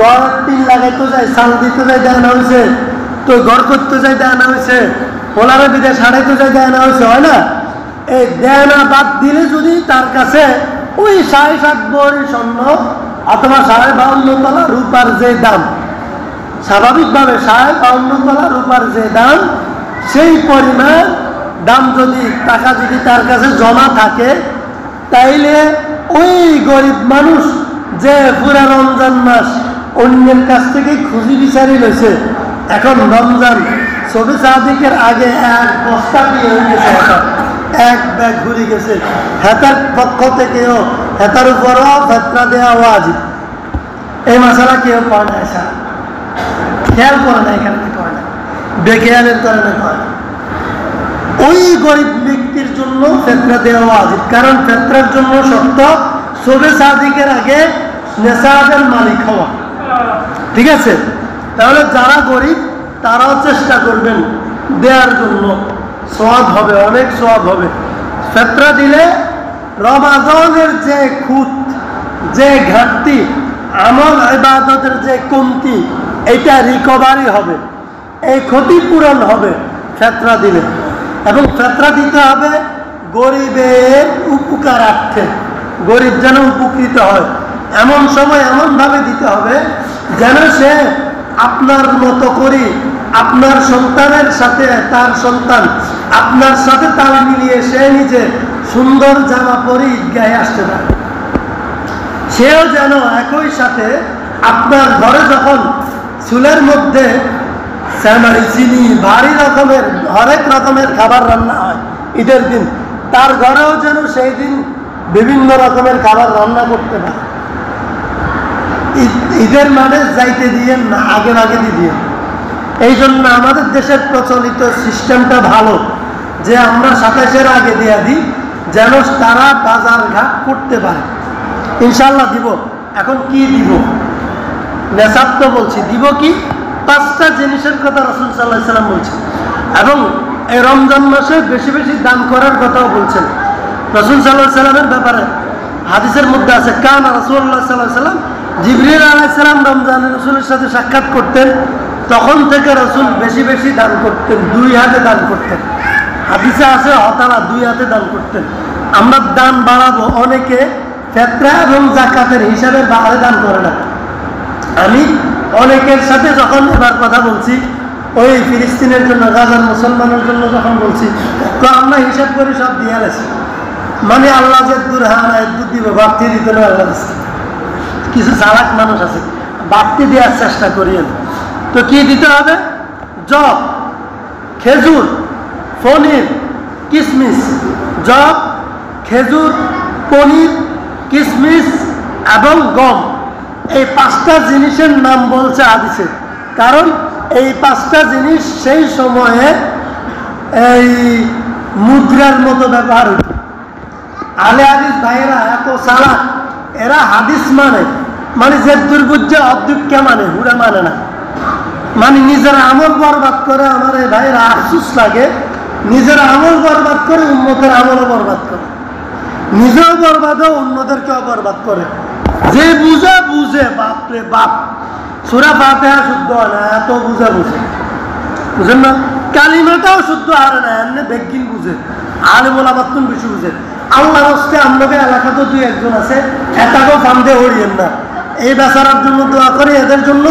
ঘর টিন লাগাইতে যায়, চাল দিতে যায় দেনা হয়েছে, তো ঘর করতে যায় দেনা হয়েছে, পোলারে বিদেশ হারাইতে যায় দেনা হয়েছে, হয় না? এই দেনা বাদ দিলে যদি তার কাছে ওই 7.5 ভরি স্বর্ণ অথবা 52 তলা রূপার যে দাম, স্বাভাবিকভাবে 52 তলা রূপার যে দাম, সেই পরিমাণ দাম যদি টাকা যদি তার কাছে জমা থাকে, তাইলে ওই গরিব মানুষ যে পুরা রমজান মাস অন্যের কাছ থেকে খুঁজি বিচারি লইছে, এখন রমজান শবে সাদিকের আগে এক বস্তা দিয়ে হয়ে গেছে, এখন এক ব্যাগ ঘুরে গেছে, হেতার পক্ষ থেকেও হেতার উপরও ফেতরা দেওয়া ওয়াজিব। এই মশালা কেউ করে না, এসা খেয়াল করে না, এখানে করে না, বেখেয়ালের কারণে করে না। ওই গরিব ব্যক্তির জন্য ফেতরা দেওয়া ওয়াজিব, কারণ ফেতরার জন্য শর্ত শবে সাদিকের আগে নেশাবের মালিক হওয়া। ঠিক আছে? তাহলে যারা গরিব তারাও চেষ্টা করবেন দেওয়ার জন্য, সওয়াব হবে, অনেক সওয়াব হবে। ফেতরা দিলে রমাদানের যে খুঁত, যে ঘাটতি, আমল ইবাদতের যে কমতি, এটা রিকভারি হবে, এই ক্ষতিপূরণ হবে ফেতরা দিলে। এবং ফেতরা দিতে হবে গরিবের উপকারার্থে, গরিব যেন উপকৃত হয়, এমন সময় এমনভাবে দিতে হবে যেন সে আপনার মতো করে আপনার সন্তানের সাথে তার সন্তান, আপনার সাথে তাল মিলিয়ে সে নিজে সুন্দর জামা পরে ঈদগাহে আসতে পারে। সেও যেন একই সাথে আপনার ঘরে যখন চুলের মধ্যে স্যামারি, চিনি, ভারী রকমের হরেক রকমের খাবার রান্না হয় ঈদের দিন, তার ঘরেও যেন সেই দিন বিভিন্ন রকমের খাবার রান্না করতে পারে। ঈদের মানে যাইতে দিয়ে না, আগে আগে দিয়ে। এই জন্য আমাদের দেশের প্রচলিত সিস্টেমটা ভালো, যে আমরা 27-এর আগে দিয়ে দিই, যেন তারা বাজার ঘাট করতে পারে। ইনশাল্লাহ দিব। এখন কি দিব? নেশাব তো বলছি, দিব কি? 5টা জিনিসের কথা রাসূল সাল্লাল্লাহু আলাইহি সাল্লাম বলছেন, এবং এই রমজান মাসে বেশি বেশি দান করার কথাও বলছেন। রাসূল সাল্লাল্লাহু আলাইহি সাল্লামের ব্যাপারে হাদিসের মধ্যে আছে, কানা রাসূলুল্লাহ সাল্লাল্লাহু আলাইহি সাল্লাম, জিবরিল আলাইহিস সালাম রমজানে রাসূলের সাথে সাক্ষাৎ করতেন, তখন থেকে রাসূল বেশি বেশি দান করতেন, 2 হাতে দান করতেন। হাদিসে আছে হতালা 2 হাতে দান করতেন। আমরা দান বাড়াবো, অনেকে ফিতরা এবং যাকাতের হিসাবে বাড়ায় দান করে না। আমি অনেকের সাথে যখন এবার কথা বলছি, ওই ফিলিস্তিনের জন্য, গাজার মুসলমানের জন্য যখন বলছি, তো আমরা হিসাব করে সব দিয়ে গেছি, মানে আল্লাহ যে দূর দূর দিব, বাড়তি দিতে না আল্লাহ দিচ্ছে। কিছু চালাক মানুষ আছে, বাড়তি দেওয়ার চেষ্টা করিয়েন। তো কি দিতে হবে? জব, খেজুর, পনির, কিশমিশ। জব, খেজুর, পনির, কিশমিশ এবং গম, এই 5টা জিনিসের নাম বলছে হাদিসে, কারণ এই 5টা জিনিস সেই সময়ে এই মুদ্রার মতো ব্যবহার হইত। আলে হাদিস ভাইয়েরা এত চালাক, এরা হাদিস মানে যে দুর্বুজ্জে অধ্যক্ষা মানে, হুড়া মানে না, মানে নিজের আমল বরবাদ করে। আমার এই ভাইয়েরা আফসোস লাগে, নিজের আমল বরবাদ করে, উম্মতের আমলও বরবাদ করে, নিজেও বরবাদ হয়, অন্যদেরকেও বরবাদ করে। যে বুঝে বুঝে, বাপরে বাপ, সূরা ফাতিহা শুদ্ধ হয় না, এত বুঝে বুঝেন না, কালিমাটাও শুদ্ধ হারে না, এমনি বেগিন বুঝে, আলেম ওলামা তুমি বেশি বুঝে। আল্লাহর হস্তে আমাদের এলাকা তো 2-1 আছে, এটাকেও ফান্দে হরিয়েন না। এই বেচারার জন্য দোয়া করে, এদের জন্য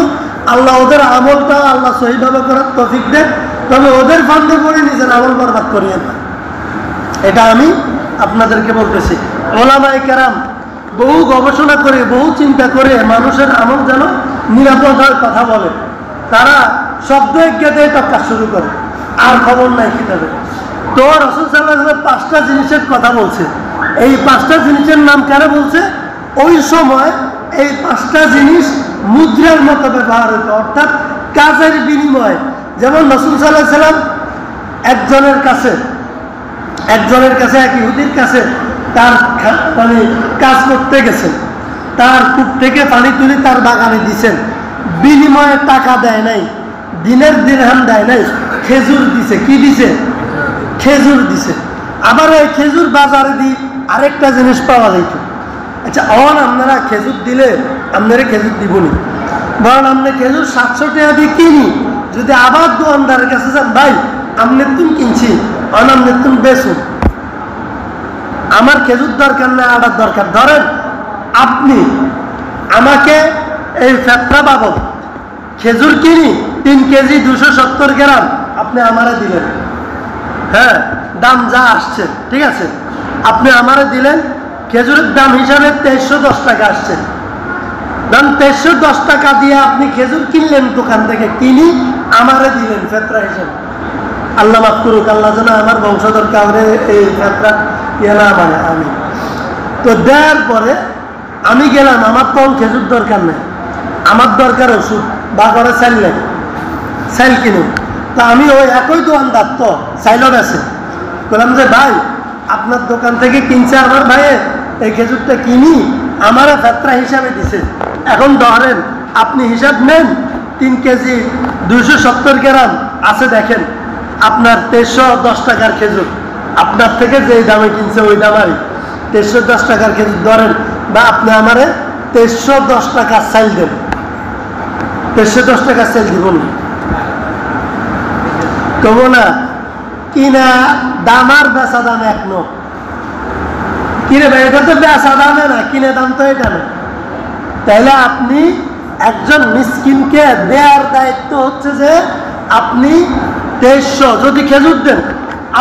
আল্লাহ ওদের আমলটা আল্লাহ সহিভাবে করার তৌফিক দেন, তবে ওদের ফান্দে পড়ে নিজের আমল বরবাদ করিয়েন না। এটা আমি আপনাদেরকে বলতেছি। ওলামায়ে কেরাম বহু গবেষণা করে, বহু চিন্তা করে মানুষের আমল যেন নিরাপদার কথা বলে, তারা শব্দ এজ্ঞাতে কাজ শুরু করে, আর খবর নাই কিতাবে। তো রাসূল সাল্লাল্লাহু আলাইহি ওয়াসাল্লাম 5টা জিনিসের কথা বলছে। এই 5টা জিনিসের নাম কারা বলছে? ওই সময় এই 5টা জিনিস মুদ্রার মতো ব্যবহার হতো, অর্থাৎ কাজের বিনিময়। যেমন রাসূল সাল্লাল্লাহু আলাইহি ওয়াসাল্লাম একজনের কাছে এক ইহুদির কাছে তার মানে কাজ করতে গেছেন, তার কূপ থেকে পানি তুলে তার বাগানে দিছেন, বিনিময়ে টাকা দেয় নাই, দিনের দিরহাম দেয় নাই, খেজুর দিছে। কি দিছে? খেজুর দিছে, আবার এই খেজুর বাজারে দিই আরেকটা জিনিস পাওয়া যাইত। আচ্ছা অন আপনারা খেজুর দিলে আপনারা খেজুর দিবনি, বরং আপনি খেজুর 700 টাকা দিয়ে কিনি, যদি আবার দোকানদারের কাছে যান ভাই আমনের তুমি কিনছি অনামনের তুমি বেচুন, আমার খেজুর দরকার না আটার দরকার। ধরেন আপনি আমাকে এই ফেতরা বাবদ খেজুর কিনি 3 কেজি 270 গ্রাম আপনি আমারে দিলেন, হ্যাঁ দাম যা আসছে ঠিক আছে, আপনি আমারে দিলেন, খেজুরের দাম হিসাবে 2310 টাকা আসছে, দাম 2310 টাকা দিয়ে আপনি খেজুর কিনলেন দোকান থেকে, কিনি আমারে দিলেন ফেতরা হিসাবে। আল্লাহ মাফ করুক, আল্লাহ যেন আমার বংশধর কাউরে এই ফেতরা ইয়ে না মানে। আমি তো দেওয়ার পরে আমি গেলাম, আমার তো খেজুর দরকার নেই, আমার দরকার ওষুধ বা করে চাইল নেই, চাইল কিনুন। তা আমি ওই একই দোকানদার তো চাইলও আছে, বললাম যে ভাই আপনার দোকান থেকে কিনছে আমার ভাইয়ে, এই খেজুরটা কিনি আমারও ফেতরা হিসাবে দিছে, এখন ধরেন আপনি হিসাব নেন 3 কেজি 270 গ্রাম আছে, দেখেন আপনার 2310 টাকার খেজুর, আপনার থেকে যেই দামে কিনছে ওই দামারই 2310 টাকার খেজুর ধরেন, বা আপনি আমারে 2310 টাকার চাইল দেন, 2310 টাকার চাইল দিব না, তবু না কিনা দাম আর বেচা দাম এক ন, কিনে ভাই এটা তো বেচা দামে না, কিনে দাম তো এটা না। তাইলে আপনি একজন মিসকিনকে দেওয়ার দায়িত্ব হচ্ছে যে আপনি 2300 যদি খেজুর দেন,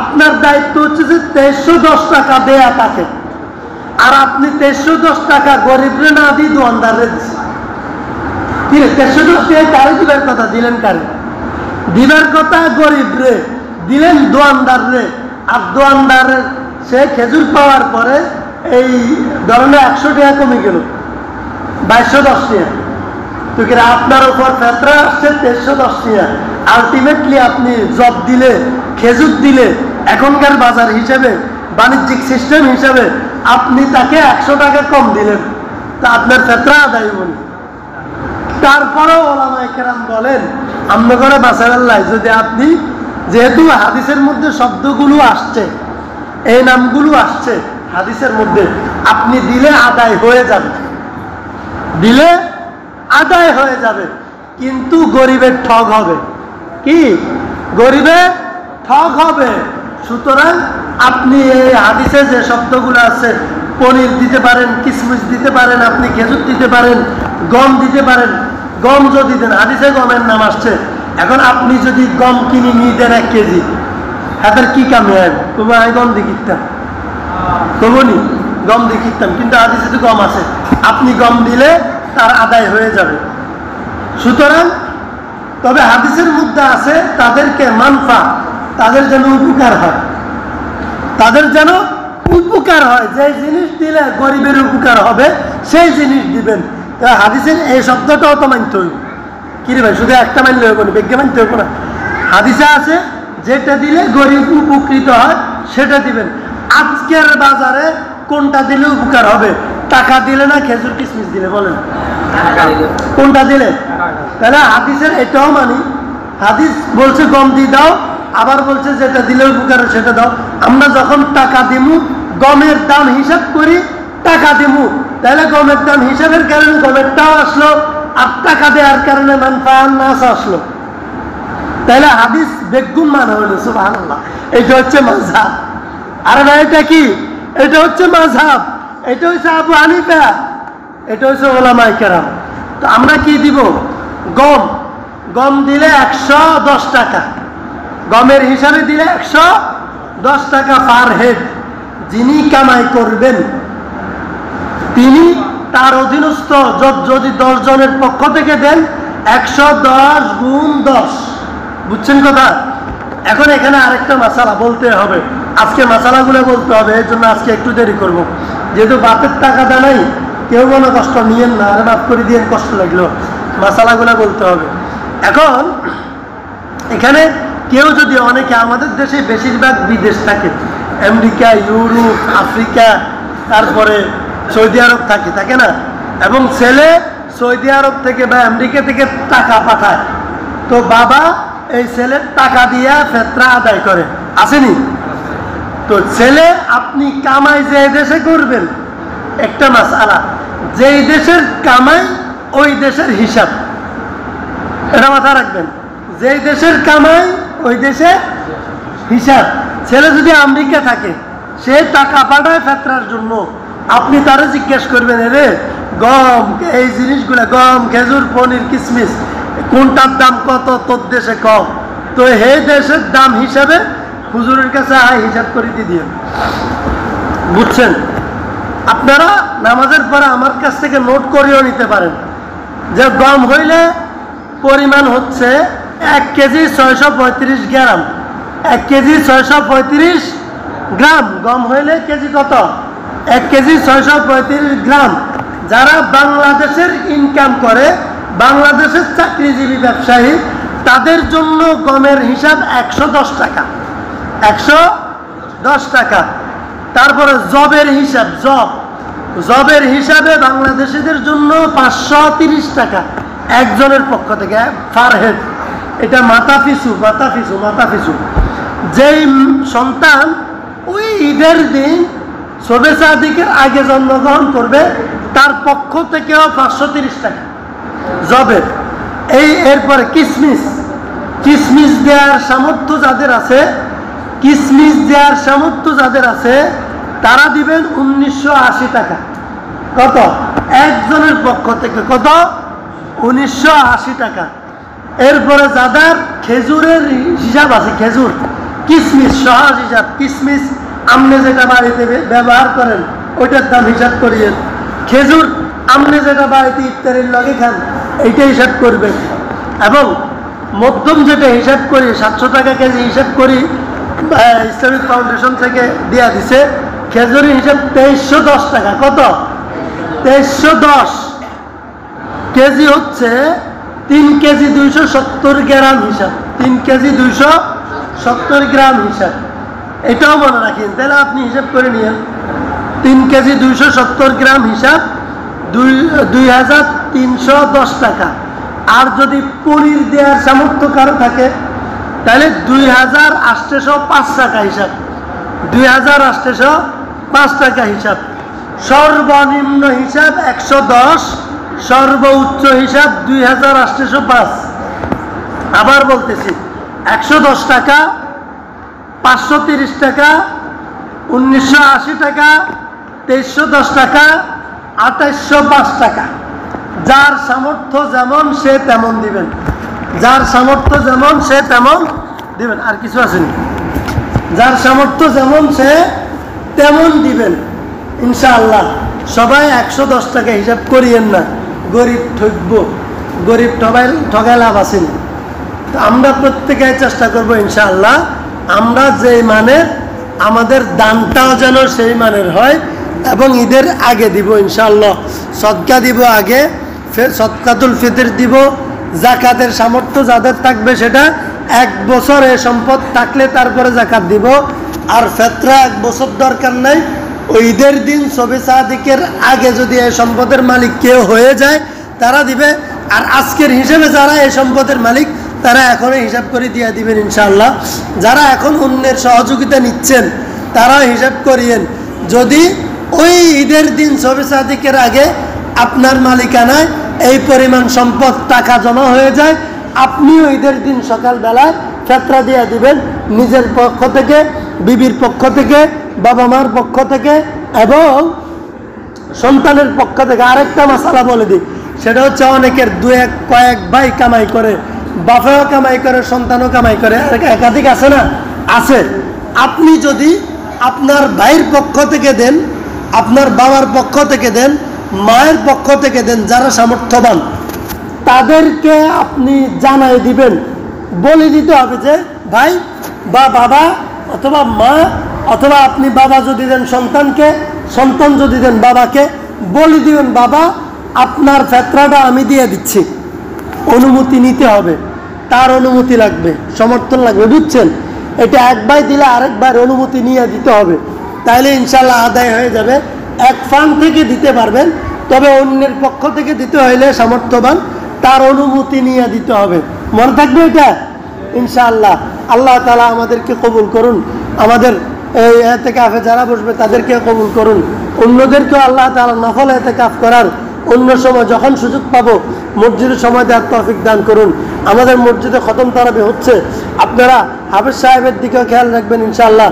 আপনার দায়িত্ব হচ্ছে যে 2310 টাকা দেয়া তাকে, আর আপনি 2310 টাকা গরিবরে না দিয়ে দোকানদারে দিচ্ছেন। কি 2310 টাকা কারে দিবার কথা, দিলেন কারে? দিবার কথা গরিবরে, দিলেন দোকানদারে, আর দোকানদারের সে খেজুর পাওয়ার পরে এই ধরনের 100 টাকা কমে গেল 2210 টাকা, তো কি আপনার উপর ফেতরা আসছে 2310 টাকা। আলটিমেটলি আপনি জব দিলে, খেজুর দিলে, এখনকার বাজার হিসেবে বাণিজ্যিক সিস্টেম হিসেবে আপনি তাকে 100 টাকা কম দিলেন, তা আপনার ফেতরা আদায় বলি। তারপরেও ওলামায়ে কেরাম বলেন আমরা করে বাঁচার আল্লাহ, যদি আপনি যেহেতু হাদিসের মধ্যে শব্দগুলো আসছে, এই নামগুলো আসছে হাদিসের মধ্যে, আপনি দিলে আদায় হয়ে যাবে, দিলে আদায় হয়ে যাবে, কিন্তু গরিবের ঠগ হবে। কি গরিবের ঠগ হবে। সুতরাং আপনি এই হাদিসে যে শব্দগুলো আছে, পনির দিতে পারেন, কিশমিশ দিতে পারেন, আপনি খেজুর দিতে পারেন, গম দিতে পারেন, গম যদি দেন, হাদিসে গমের নাম আসছে, এখন আপনি যদি গম কিনে নিয়ে দেন 1 কেজি, হাতের কি কামে হয়? তোমার আমি গম দিয়ে কিনতাম, তবুনি গম দিয়ে কিনতাম, কিন্তু হাদিসে তো গম আছে, আপনি গম দিলে তার আদায় হয়ে যাবে। সুতরাং তবে হাদিসের মধ্যে আছে তাদেরকে মানফা, তাদের যেন উপকার হয়, তাদের যেন উপকার হয়, যে জিনিস দিলে গরিবের উপকার হবে সেই জিনিস দিবেন। হাদিসের এই শব্দটাও তো মানতে হইব। কি রে ভাই, শুধু একটা মানলে হইব না, বিজ্ঞা মানতে হইব না। হাদিসে আছে যেটা দিলে গরিব উপকৃত হয় সেটা দিবেন। আজকের বাজারে কোনটা দিলে উপকার হবে? টাকা দিলে না খেজুর কিশমিশ দিলে? বলেন কোনটা দিলে? তাহলে হাদিসের এটাও মানি, হাদিস বলছে গম দিয়ে দাও, আবার বলছে যেটা দিলে উপকার সেটা দাও। আমরা যখন টাকা দিমু গমের দাম হিসাব করি, টাকা দিমু, তাহলে গমের দাম হিসাবের কারণে গমেরটাও আসলো, আর টাকা দেওয়ার কারণে মানফাআন নাস আসলো। তাহলে হাদিস বেগুন মানা হলো। সুবহানাল্লাহ, এটা হচ্ছে মাযহাব। আরে ভাই এটা কি? এটা হচ্ছে মাযহাব, এটা হচ্ছে আবু হানিফা, এটা হচ্ছে ওলামায়ে কেরাম। তো আমরা কি দিব? গম, গম দিলে 110 টাকা, গমের হিসাবে দিলে 110 টাকা পার হেড। যিনি কামাই করবেন তিনি তার অধীনস্থ যদি 10 জনের পক্ষ থেকে দেন 110 গুণ 10, বুঝছেন কথা? এখন এখানে আরেকটা মাসালা বলতে হবে, আজকে মাসালাগুলো বলতে হবে, এর জন্য আজকে একটু দেরি করব। যেহেতু বাপের টাকা দেয় নাই, কেউ কোনো কষ্ট নিয়েন না, আরে মাফ করে দিয়ে কষ্ট লাগলো, মাসালাগুলো বলতে হবে। এখন এখানে কেউ যদি, অনেকে আমাদের দেশে বেশিরভাগ বিদেশ থাকে, আমেরিকা, ইউরোপ, আফ্রিকা, তারপরে সৌদি আরব থাকে না, এবং ছেলে সৌদি আরব থেকে বা আমেরিকা থেকে টাকা পাঠায়, তো বাবা এই ছেলের টাকা দিয়া ফেতরা আদায় করে, আসেনি? তো ছেলে আপনি কামাই যে দেশে করবেন একটা মাসআলা, যেই দেশের কামাই ওই দেশের হিসাব, এটা মাথা রাখবেন। যেই দেশের কামাই ওই দেশে হিসাব। ছেলে যদি আমেরিকা থাকে, সে টাকা পাঠায় ফেতরার জন্য, আপনি তারা জিজ্ঞেস করবেন, রে গম এই জিনিসগুলো, গম খেজুর পনির কিশমিশ কোনটার দাম কত তোর দেশে কম, তো হে দেশের দাম হিসাবে হুজুরের কাছে হিসাব করে দিয়ে, বুঝছেন? আপনারা নামাজের পরে আমার কাছ থেকে নোট করেও নিতে পারেন যে গম হইলে পরিমাণ হচ্ছে 1 কেজি 635 গ্রাম, 1 কেজি 635 গ্রাম গম হইলে কেজি কত? 1 কেজি 635 গ্রাম। যারা বাংলাদেশের ইনকাম করে, বাংলাদেশের চাকরিজীবী ব্যবসায়ী, তাদের জন্য গমের হিসাব 110 টাকা, 110 টাকা। তারপরে জবের হিসাব, জবের হিসাবে বাংলাদেশিদের জন্য 530 টাকা একজনের পক্ষ থেকে পার হেড। এটা মাথা পিছু। যেই সন্তান ওই ঈদের দিন শবে সাদিকের আগে জন্মগ্রহণ করবে, তার পক্ষ থেকেও 530 টাকা জবের। এরপরে কিসমিস দেওয়ার সামর্থ্য যাদের আছে, তারা দিবেন 1980 টাকা। কত? একজনের পক্ষ থেকে কত? 1980 টাকা। এরপরে যাদের খেজুরের হিসাব আছে, খেজুর কিসমিস সহজ হিসাব, কিসমিস আপনি যেটা বাড়িতে ব্যবহার করেন ওইটার দাম হিসাব করিয়েন, খেজুর আপনি যেটা বাড়িতে ইফতারের লগে খান এইটা হিসাব করবেন। এবং মধ্যম যেটা হিসাব করি 700 টাকা কেজি হিসাব করি, ইসলামিক ফাউন্ডেশন থেকে দেয়া দিছে, খেজুরের হিসাব 2310 টাকা। কত? 2310 কেজি হচ্ছে 3 কেজি 270 গ্রাম হিসাব, 3 কেজি 270 গ্রাম হিসাব। এটাও মনে রাখেন, তাহলে আপনি হিসাব করে নিয়েন। 3 কেজি 270 গ্রাম হিসাব 2310 টাকা। আর যদি পনির দেওয়ার সামর্থ্য কারো থাকে, তাহলে 2805 টাকা হিসাব, 2805 টাকা হিসাব। সর্বনিম্ন হিসাব 110, সর্বোচ্চ হিসাব 2805। আবার বলতেছি, 110 টাকা, 530 টাকা, 1980 টাকা, 2310 টাকা, 2805 টাকা। যার সামর্থ্য যেমন সে তেমন দিবেন, যার সামর্থ্য যেমন সে তেমন দিবেন। আর কিছু আসেনি, যার সামর্থ্য যেমন সে তেমন দিবেন ইনশাআল্লাহ। সবাই 110 টাকা হিসাব করিয়েন না, গরিব ঠকবো, গরিব ঠগায় লাভ আসেন। তো আমরা প্রত্যেকে চেষ্টা করবো ইনশাআল্লাহ, আমরা যেই মানের, আমাদের দানটাও যেন সেই মানের হয়, এবং ঈদের আগে দিব ইনশাআল্লাহ। সদকা দিব আগে, সদকাতুল ফিতর দিব, জাকাতের সামর্থ্য যাদের থাকবে সেটা 1 বছর এ সম্পদ থাকলে তারপরে জাকাত দিব। আর ফেতরা 1 বছর দরকার নাই, ওই ঈদের দিন শবে সাদিকের আগে যদি এই সম্পদের মালিক কেউ হয়ে যায় তারা দিবে। আর আজকের হিসেবে যারা এই সম্পদের মালিক তারা এখনই হিসাব করে দিয়ে দিবেন ইনশাআল্লাহ। যারা এখন অন্যের সহযোগিতা নিচ্ছেন তারা হিসাব করিয়েন, যদি ওই ঈদের দিন শবে সাদিকের আগে আপনার মালিকানায় এই পরিমাণ সম্পদ টাকা জমা হয়ে যায়, আপনিও ঈদের দিন সকালবেলায় ফেতরা দিয়ে দিবেন, নিজের পক্ষ থেকে, বিবির পক্ষ থেকে, বাবা মার পক্ষ থেকে এবং সন্তানের পক্ষ থেকে। আরেকটা মাসালা বলে দিই, সেটা হচ্ছে অনেকের কয়েক ভাই কামাই করে, বাপেও কামাই করে, সন্তানও কামাই করে, একাধিক আছে না? আছে। আপনি যদি আপনার ভাইয়ের পক্ষ থেকে দেন, আপনার বাবার পক্ষ থেকে দেন, মায়ের পক্ষ থেকে দেন, যারা সামর্থ্যবান তাদেরকে আপনি জানাই দিবেন, বলে দিতে হবে যে ভাই বা বাবা অথবা মা, অথবা আপনি বাবা যদি দেন সন্তানকে, সন্তান যদি দেন বাবাকে, বলে দিবেন বাবা আপনার ফেতরাটা আমি দিয়ে দিচ্ছি, অনুমতি নিতে হবে, তার অনুমতি লাগবে, সমর্থন লাগবে, বুঝছেন? এটা এক ভাই দিলে আরেক ভাইয়ের অনুমতি নিয়ে দিতে হবে, তাহলে ইনশাল্লাহ আদায় হয়ে যাবে। এক ফান্ড থেকে দিতে পারবেন, তবে অন্যের পক্ষ থেকে দিতে হইলে সামর্থ্যবান তার অনুমতি নিয়ে দিতে হবে। মনে থাকবে এটা ইনশাআল্লাহ। আল্লাহ তাআলা আমাদেরকে কবুল করুন, আমাদের এই এতেকাফে যারা বসবে তাদেরকে কবুল করুন। অন্যদেরকেও আল্লাহ তাআলা নফল এতেকাফ করার অন্য সময় যখন সুযোগ পাবো মসজিদে সময় দেওয়ার তৌফিক দান করুন। আমাদের মসজিদে খতম তারাবি হচ্ছে, আপনারা হাফেজ সাহেবের দিকেও খেয়াল রাখবেন ইনশাআল্লাহ।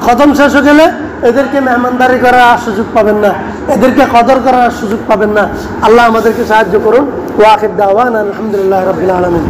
খতম শেষ হয়ে গেলে এদেরকে মেহমানদারি করার আর সুযোগ পাবেন না, এদেরকে কদর করার সুযোগ পাবেন না। আল্লাহ আমাদেরকে সাহায্য করুন। ওয়া আখির দাওয়ানা আলহামদুলিল্লাহি রাব্বিল আলামিন।